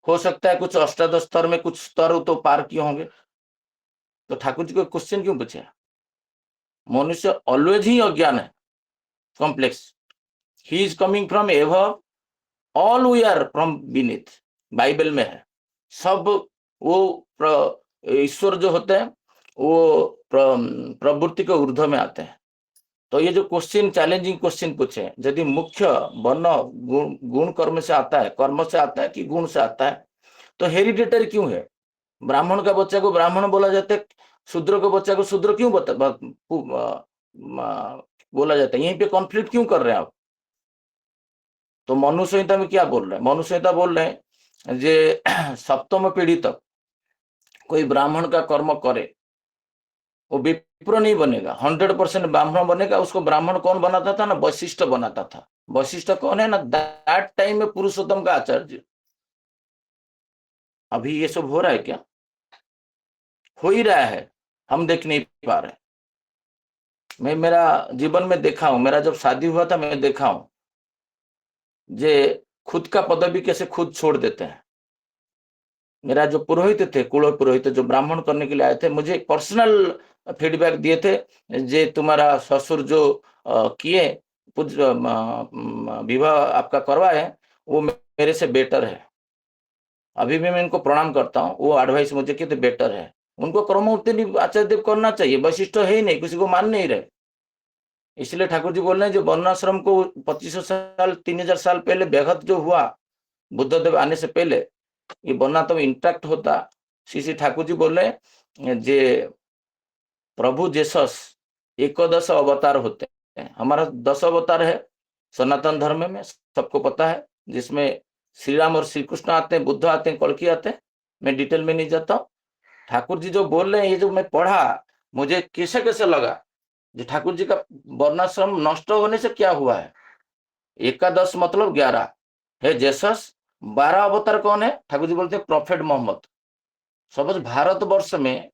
हो सकता है कुछ अष्टादश स्तर में कुछ स्तर तो पार किए होंगे। तो ठाकुर जी को क्वेश्चन क्यों पूछे। मनुष्य ऑलवेज ही अज्ञान है, complex, he is coming from above, all we are from beneath, Bible में है। सब वो ईश्वर जो होते हैं वो प्रवृत्ति के ऊर्ध्व में आते हैं। तो ये जो क्वेश्चन चैलेंजिंग क्वेश्चन पूछे, यदि मुख्य वर्ण गुण कर्म से आता है, कर्म से आता है कि गुण से आता है, तो हेरिडेटरी क्यों है। ब्राह्मण का बच्चा को ब्राह्मण बोला जाता है, शूद्र के बच्चा को शूद्र क्यों बोला जाता है। यहीं पे कॉन्फ्लिक्ट क्यों कर रहे हैं आप। तो मनु संहिता में क्या बोल रहे हैं, मनु संहिता बोल रहे हैं जे सप्तम पीढ़ी तक कोई ब्राह्मण का कर्म करे वो विप्र नहीं बनेगा, 100% ब्राह्मण बनेगा। उसको ब्राह्मण कौन बनाता था ना, वशिष्ठ बनाता था। वशिष्ठ कौन है ना, दैट टाइम में पुरुषोत्तम का आचार्य। अभी ये सब हो रहा है क्या, हो ही रहा है, हम देख नहीं पा रहे। मैं मेरा जीवन में देखा हूं, मेरा जब शादी हुआ था मैं देखा हूं जे खुद का पदवी कैसे खुद छोड़ देते हैं। मेरा जो पुरोहित थे, कुल पुरोहित जो ब्राह्मण करने के लिए आए थे, मुझे पर्सनल फीडबैक दिए थे जे तुम्हारा ससुर जो किए विवाह आपका करवाए वो मेरे से बेटर है। अभी भी मैं इनको प्रणाम करता हूँ, वो एडवाइस मुझे कि बेटर है। उनको कर्मोत्तरी आचार्य देव करना चाहिए, वशिष्ठ है ही नहीं, किसी को मान नहीं रहे। इसलिए ठाकुर जी बोल रहे हैं जो वर्णाश्रम को 2500 साल 3000 साल पहले व्याघात जो हुआ बुद्धदेव आने से पहले, ये वरना तो इंटैक्ट होता। श्री ठाकुर जी बोल रहे हैं जे प्रभु जेसस 11 अवतार होते हैं। हमारा 10 अवतार है सनातन धर्म में, सबको पता है, जिसमें श्री राम और श्री कृष्ण आते हैं, बुद्ध आते हैं, कल्कि आते हैं। मैं डिटेल में नहीं जाता हूँ। ठाकुर जी जो बोल रहे हैं, ये जो मैं पढ़ा मुझे कैसे कैसे लगा जो ठाकुर जी का वर्णाश्रम नष्ट होने से क्या हुआ है। 11 मतलब 11 है जेसस, 12 अवतार कौन है, ठाकुर जी बोलते हैं प्रॉफेट मोहम्मद। सपोज भारतवर्ष में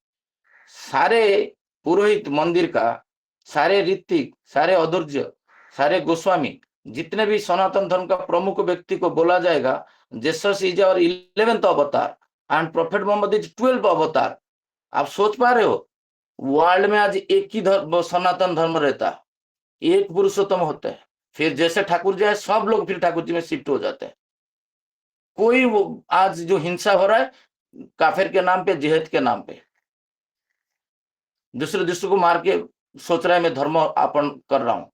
सारे पुरोहित मंदिर का, सारे ऋतिक, सारे अधुर्य, सारे गोस्वामी, जितने भी सनातन धर्म का प्रमुख व्यक्ति को बोला जाएगा जेसस इज आवर 11th अवतार and prophet Mohammad is 12th अवतार। आप सोच पा रहे हो, वर्ल्ड में आज एक ही धर्म, सनातन धर्म रहता है, एक पुरुषोत्तम होता है, फिर जैसे ठाकुर जी आए सब लोग फिर ठाकुर जी में शिफ्ट हो जाते हैं। कोई वो आज जो हिंसा हो रहा है काफिर के नाम पे, जिहाद के नाम पे, दूसरे दूसरे को मार के सोच रहा है मैं धर्म आपन कर रहा हूं।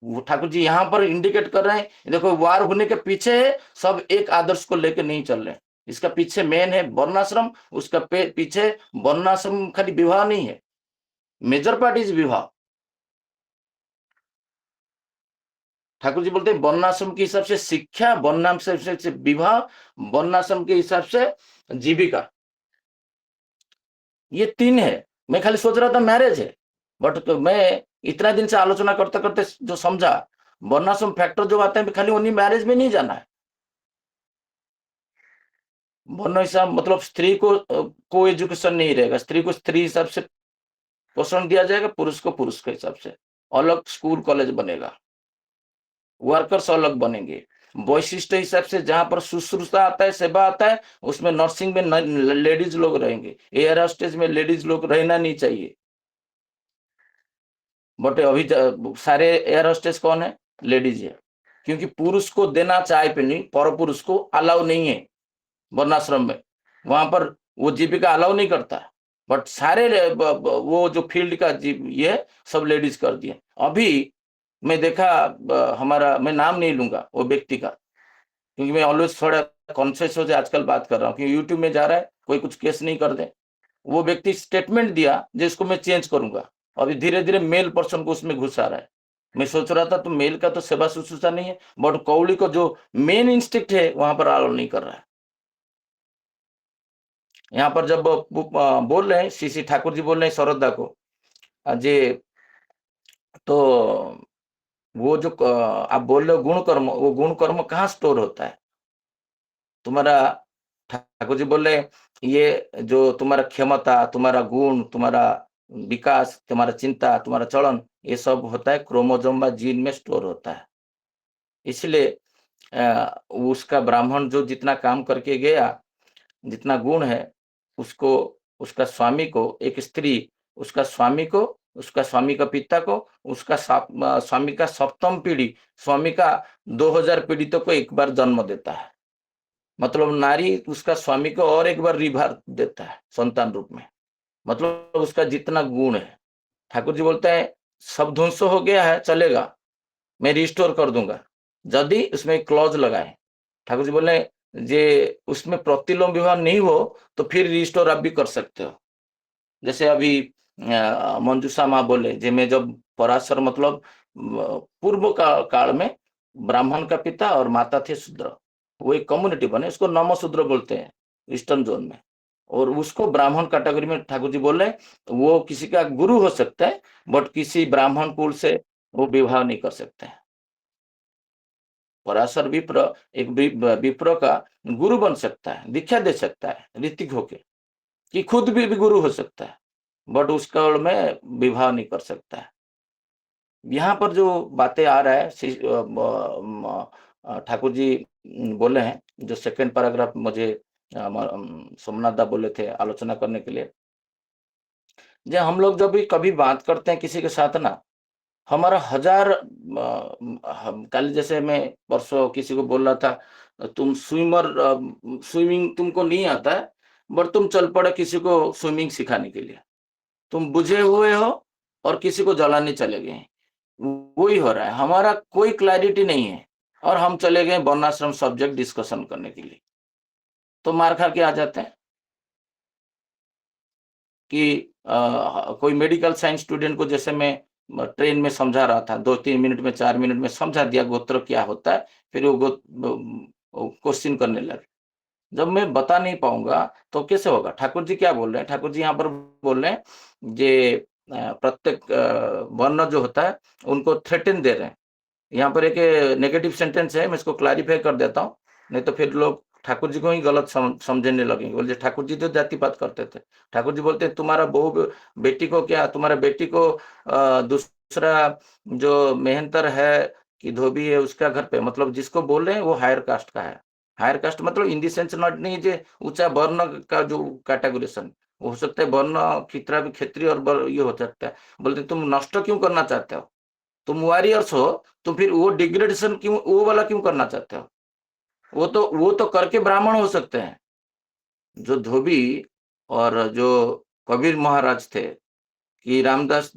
वो ठाकुर जी यहाँ पर इंडिकेट कर रहे हैं, देखो वार होने के पीछे सब एक आदर्श को लेकर नहीं चल रहे। इसका पीछे मेन है वर्णाश्रम, उसका पीछे वर्णाश्रम खाली विवाह नहीं है, मेजर पार्ट इज विवाह। ठाकुर जी बोलते हैं वर्णाश्रम के हिसाब से शिक्षा, वर्णाश्रम से विवाह, वर्णाश्रम के हिसाब से जीविका, ये तीन है। मैं खाली सोच रहा था मैरिज है, बट तो मैं इतना दिन से आलोचना करते करते जो समझा, वर्णाश्रम फैक्टर जो आते हैं खाली उन्हीं मैरिज में नहीं जाना है। वर्ण हिसाब मतलब स्त्री को एजुकेशन नहीं रहेगा, स्त्री को स्त्री हिसाब से पोषण दिया जाएगा, पुरुष को पुरुष के हिसाब से अलग स्कूल कॉलेज बनेगा, वर्कर्स अलग बनेंगे। वैशिष्ट हिसाब से जहां पर शुश्रूषा आता है, सेवा आता है, उसमें नर्सिंग में लेडीज लोग रहेंगे, एयर होस्टेस में लेडीज लोग रहना नहीं चाहिए। बट अभी सारे एयर होस्टेस कौन है? लेडीज है, क्योंकि पुरुष को देना चाय पे नहीं, पर पुरुष को अलाउ नहीं है वर्णाश्रम में, वहां पर वो जीविका अलाउ नहीं करता। बट सारे वो जो फील्ड का ये सब लेडीज कर दिए। अभी मैं देखा हमारा, मैं नाम नहीं लूंगा वो व्यक्ति का, क्योंकि मैं ऑलवेज थोड़ा कॉन्शियस हो आजकल बात कर रहा हूँ, क्योंकि यूट्यूब में जा रहा है, कोई कुछ केस नहीं कर दे। वो व्यक्ति स्टेटमेंट दिया जिसको मैं चेंज करूंगा, अभी धीरे धीरे मेल पर्सन को उसमें घुसा रहा है। मैं सोच रहा था तो मेल का तो सेवा शुश्रूषा नहीं है, बट कौली को जो मेन इंस्टिक्ट है वहां पर अलाउ नहीं कर रहा है। यहाँ पर जब बोल रहे हैं सीसी ठाकुर जी बोल रहे हैं सरोदा को जे, तो वो जो आप बोल रहे हो गुण कर्म, वो गुण कर्म कहाँ स्टोर होता है तुम्हारा? ठाकुर जी बोल रहे ये जो तुम्हारा क्षमता, तुम्हारा गुण, तुम्हारा विकास, तुम्हारा चिंता, तुम्हारा चलन, ये सब होता है क्रोमोजोम व जीन में स्टोर होता है। इसलिए उसका ब्राह्मण जो जितना काम करके गया, जितना गुण है, उसको, उसका स्वामी को, एक स्त्री उसका स्वामी को, उसका स्वामी का पिता को, उसका स्वामी का सप्तम पीढ़ी, स्वामी का 2000 पीढ़ी तक को एक बार जन्म देता है। मतलब नारी उसका स्वामी को और एक बार रिभार देता है संतान रूप में। मतलब उसका जितना गुण है, ठाकुर जी बोलते हैं सब ध्वंस हो गया है, चलेगा, मैं रिस्टोर कर दूंगा, यदि उसमें एक क्लॉज लगाए। ठाकुर जी बोले जे उसमें प्रतिलोम विवाह नहीं हो तो फिर रिस्टोर आप भी कर सकते हो। जैसे अभी मंजूषा माँ बोले जे मैं जब पराशर, मतलब पूर्व काल में ब्राह्मण का पिता और माता थे शूद्र, वो एक कम्युनिटी बने, उसको नमो शूद्र बोलते हैं ईस्टर्न जोन में, और उसको ब्राह्मण कैटेगरी में ठाकुर जी बोल रहे वो किसी का गुरु हो सकता है, बट किसी ब्राह्मण कुल से वो विवाह नहीं कर सकते हैं। पराशर विप्र एक विप्र का गुरु बन सकता है, दीक्षा दे सकता है ऋतिक होके, कि खुद भी गुरु हो सकता है, बट उस काल में विवाह नहीं कर सकता है। यहाँ पर जो बातें आ रहा है ठाकुर जी बोले हैं, जो सेकंड पैराग्राफ मुझे सोमनाथ दा बोले थे आलोचना करने के लिए, जो हम लोग जब भी कभी बात करते हैं किसी के साथ ना, हमारा हजार कल जैसे मैं परसों किसी को बोल रहा था तुम स्विमिंग तुमको नहीं आता है, बट तुम चल पड़े किसी को स्विमिंग सिखाने के लिए, तुम बुझे हुए हो और किसी को जलाने चले गए। वही हो रहा है, हमारा कोई क्लैरिटी नहीं है और हम चले गए वर्णाश्रम सब्जेक्ट डिस्कशन करने के लिए, तो मार खा के आ जाते हैं। कि कोई मेडिकल साइंस स्टूडेंट को जैसे मैं ट्रेन में समझा रहा था, 2-3 मिनट में 4 मिनट में समझा दिया गोत्र क्या होता है, फिर वो क्वेश्चन करने लगे। जब मैं बता नहीं पाऊंगा तो कैसे होगा? ठाकुर जी क्या बोल रहे हैं? ठाकुर जी यहाँ पर बोल रहे हैं जे प्रत्येक वर्ण जो होता है उनको थ्रेटन दे रहे हैं। यहाँ पर एक नेगेटिव सेंटेंस है, मैं इसको क्लैरिफाई कर देता हूँ, नहीं तो फिर लोग ठाकुर जी को ही गलत समझने लगेंगे। बोले ठाकुर जी तो जातिपात करते थे। ठाकुर जी बोलते हैं तुम्हारा बहू बेटी को क्या, तुम्हारा बेटी को दूसरा जो मेहनतर है कि धोबी है उसका घर पे, मतलब जिसको बोल रहे हैं वो हायर कास्ट का है। हायर कास्ट मतलब इन दी सेंस नॉट नहीं जे ऊंचा वर्ण का जो कैटेगोरिजन, हो सकता है वर्ण की तरह भी क्षत्रिय और ये हो सकता है। बोलते तुम नष्ट क्यों करना चाहते हो, तुम वॉरियर्स हो, तो फिर वो डिग्रेडेशन क्यों, वो वाला क्यों करना चाहते हो? वो तो करके ब्राह्मण हो सकते हैं। जो धोबी और जो कबीर महाराज थे, कि रामदास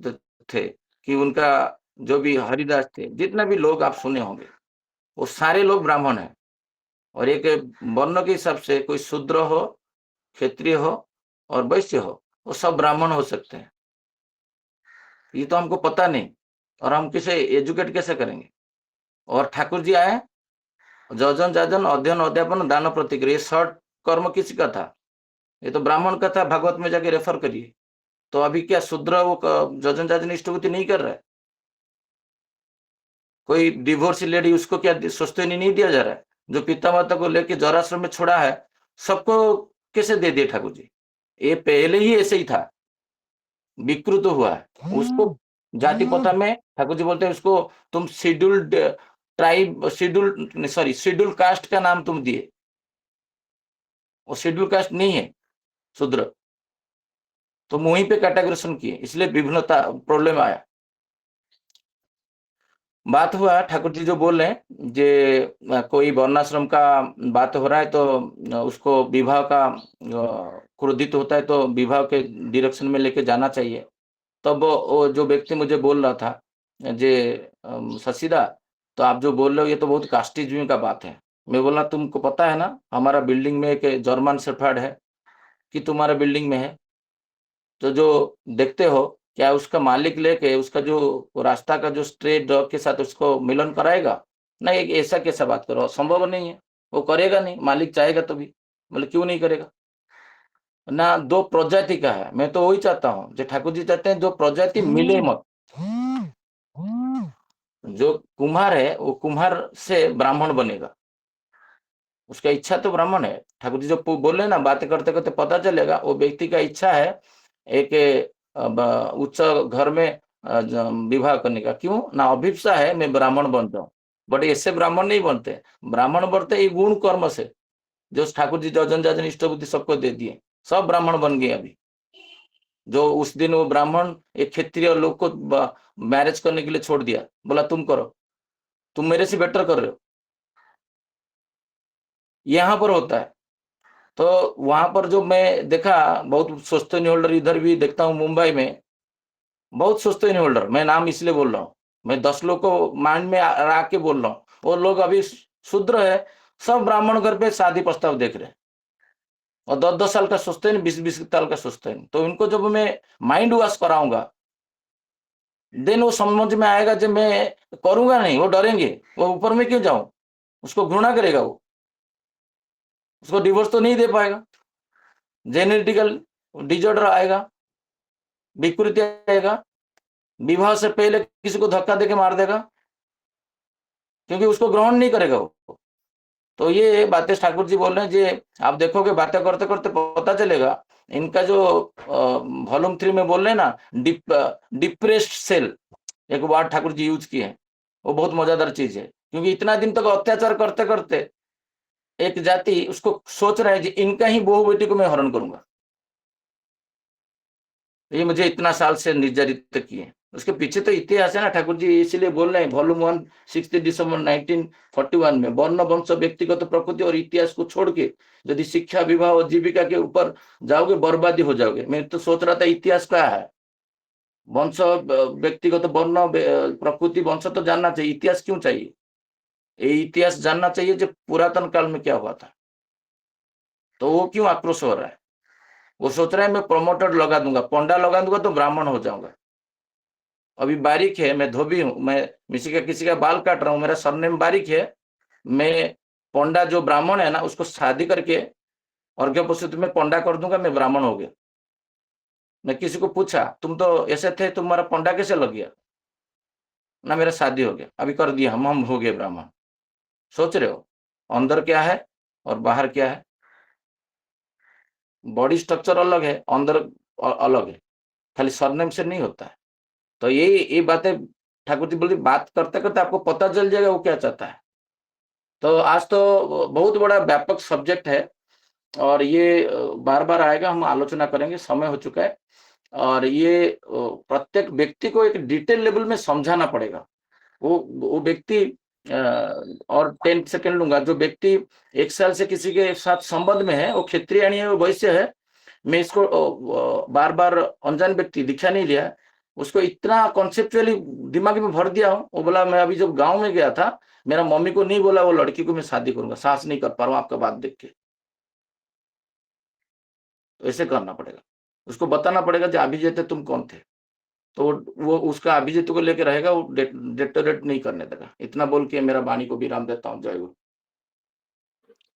थे, कि उनका जो भी हरिदास थे, जितने भी लोग आप सुने होंगे, वो सारे लोग ब्राह्मण हैं। और एक वर्ण के हिसाब से कोई शूद्र हो, क्षत्रिय हो और वैश्य हो, वो सब ब्राह्मण हो सकते हैं। ये तो हमको पता नहीं, और हम किसे एजुकेट कैसे करेंगे? और ठाकुर जी आए, जजन जाजन अध्ययन अध्यापन दान प्रतिक्रिया, ये शॉर्ट कर्म किसी का था? ये तो ब्राह्मण का था। भागवत में जाके रेफर करिए। तो अभी क्या शूद्र वो जजन जाजन इष्टभूति नहीं कर रहा है? कोई डिवोर्स लेडी, उसको क्या स्वस्तिनी नहीं दिया जा रहा है? जो पिता माता को लेके जराश्रम में छोड़ा है, सबको कैसे दे दिए ठाकुर जी? ये पहले ही ऐसे ही था, विकृत हुआ है। उसको जाति प्रथा में ठाकुर जी बोलते हैं, उसको तुम शेड्यूल्ड ट्राइब, शेड्यूल कास्ट का नाम तुम दिए। वो शेड्यूल कास्ट नहीं है शूद्र, तो वहीं पे कैटेगराइजेशन किए, इसलिए विभिन्नता प्रॉब्लम आया। बात हुआ ठाकुर जी जो बोल रहे हैं, जे कोई वर्णाश्रम का बात हो रहा है तो उसको विवाह का क्रोधित होता है, तो विवाह के डायरेक्शन में लेके जाना चाहिए। तब वो जो व्यक्ति मुझे बोल रहा था, जे शशिदा, तो आप जो बोल रहे हो ये तो बहुत कास्टिज्म का बात है। मैं बोला तुमको पता है ना, हमारा बिल्डिंग में एक जर्मन शेफर्ड है, कि तुम्हारे बिल्डिंग में है, तो जो देखते हो क्या उसका मालिक लेके उसका जो रास्ता का जो स्ट्रेट डॉग के साथ उसको मिलन कराएगा? नहीं, एक ऐसा कैसा बात करो, संभव नहीं है, वो करेगा नहीं, मालिक चाहेगा तो भी। बोले क्यों नहीं करेगा? ना, दो प्रजाति का है। मैं तो वही चाहता हूँ जो ठाकुर जी चाहते हैं, जो प्रजाति मिले मत। जो कुम्हार है वो कुम्हार से ब्राह्मण बनेगा, उसका इच्छा तो ब्राह्मण है। ठाकुर जी जो बोले ना, बातें करते करते पता चलेगा वो व्यक्ति का इच्छा है एक उच्च घर में विवाह करने का। क्यों ना, अभिप्सा है मैं ब्राह्मण बन जाऊं। बट ऐसे ब्राह्मण नहीं बनते, ब्राह्मण बनते ये गुण कर्म से, जो ठाकुर जी जजन जाजन इष्टबुद्धि सबको दे दिए, सब ब्राह्मण बन गए। अभी जो उस दिन वो ब्राह्मण एक क्षत्रिय लोग को मैरिज करने के लिए छोड़ दिया, बोला तुम करो, तुम मेरे से बेटर कर रहे हो। यहाँ पर होता है। तो वहां पर जो मैं देखा, बहुत सोस्तेनी होल्डर इधर भी देखता हूँ मुंबई में, बहुत सोस्तेनी होल्डर, मैं नाम इसलिए बोल रहा हूँ, मैं 10 लोग को माइंड में आके बोल रहा हूँ। वो लोग अभी शूद्र है, सब ब्राह्मण घर पे शादी प्रस्ताव देख रहे हैं, और 10-10 साल का सोचते हैं, 20-20 साल का सोचते हैं। तो इनको जब मैं माइंड वॉश कराऊंगा, देन वो समझ में आएगा, जब मैं करूंगा नहीं, वो डरेंगे, वो ऊपर में क्यों जाऊं, उसको घृणा करेगा, वो उसको डिवोर्स तो नहीं दे पाएगा, जेनेटिकल डिजॉर्डर आएगा, विकृति आएगा, विवाह से पहले किसी को धक्का देके मार देगा, क्योंकि उसको ग्रहण नहीं करेगा वो। तो ये बातें ठाकुर जी बोल रहे हैं, जे आप देखोगे बातें करते करते पता चलेगा। इनका जो वॉल्यूम 3 में बोल रहे हैं ना, डिप्रेस्ड सेल, एक वर्ड ठाकुर जी यूज किए हैं, वो बहुत मजेदार चीज है। क्योंकि इतना दिन तक अत्याचार करते करते एक जाति उसको सोच रहा है कि इनका ही बहू बेटी को मैं हरण करूंगा, ये मुझे इतना साल से निर्धारित किए। उसके पीछे तो इतिहास है ना, ठाकुर जी इसलिए बोल रहे हैं वॉल्यूम 1 16 दिसंबर 1941 में, वर्ण वंश व्यक्तिगत प्रकृति और इतिहास को छोड़ के यदि शिक्षा विवाह और जीविका के ऊपर जाओगे, बर्बादी हो जाओगे। मैं तो सोच रहा था इतिहास क्या है, वंश व्यक्तिगत वर्ण प्रकृति वंश तो जानना चाहिए, इतिहास क्यों चाहिए? ये इतिहास जानना चाहिए जो पुरातन काल में क्या हुआ था। तो वो क्यों आक्रोश हो रहा है? वो सोच रहा है मैं प्रमोटर लगा दूंगा, पंडा लगा दूंगा तो ब्राह्मण हो जाऊंगा। अभी बारीक है, मैं धोबी हूं, मैं किसी का बाल काट रहा हूं, मेरा सरनेम बारीक है, मैं पंडा जो ब्राह्मण है ना उसको शादी करके अर्घ्य पुष्ट में पंडा कर दूंगा, मैं ब्राह्मण हो गया। मैं किसी को पूछा तुम तो ऐसे थे, तुम्हारा पंडा कैसे लग गया? ना मेरा शादी हो गया, अभी कर दिया, हम हो गए ब्राह्मण। सोच रहे हो अंदर क्या है और बाहर क्या है? बॉडी स्ट्रक्चर अलग है, अंदर अलग है, खाली सरनेम से नहीं होता है। तो ये बातें ठाकुर जी बोलते, बात करते करते आपको पता चल जाएगा वो क्या चाहता है। तो आज तो बहुत बड़ा व्यापक सब्जेक्ट है, और ये बार बार आएगा, हम आलोचना करेंगे, समय हो चुका है। और ये प्रत्येक व्यक्ति को एक डिटेल लेवल में समझाना पड़ेगा। वो व्यक्ति और 10 सेकंड लूंगा, जो व्यक्ति 1 साल से किसी के साथ संबंध में है, वो क्षत्रियाणी है, वो वैश्य है, मैं इसको बार बार अनजान व्यक्ति दीक्षा नहीं लिया, उसको इतना कॉन्सेप्चुअली दिमाग में भर दिया हूँ। वो बोला मैं अभी जब गांव में गया था, मेरा मम्मी को नहीं बोला वो लड़की को मैं शादी करूंगा, साहस नहीं कर पा रहा हूँ आपका बात देख के। तो ऐसे करना पड़ेगा, उसको बताना पड़ेगा कि अभिजीत तुम कौन थे, तो वो उसका अभिजीत को लेके रहेगा, वो डेटोरेट नहीं करने देगा। इतना बोल के मेरा वाणी को विराम देता हूँ। जय गुरु।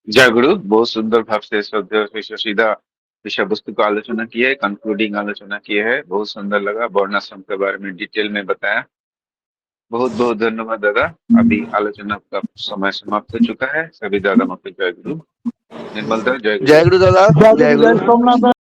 जय गुरु। बहुत सुंदर भाव से श्रद्धेय सीधा विषय वस्तु को आलोचना की है, कंक्लूडिंग आलोचना की है। बहुत सुंदर लगा, वर्णाश्रम के बारे में डिटेल में बताया। बहुत बहुत धन्यवाद दादा। अभी आलोचना का समय समाप्त हो चुका है। सभी दादा को जय गुरु। निर्मल दादा जय गुरु। जय गुरु दादा, जय गुरु। सोमनाथ।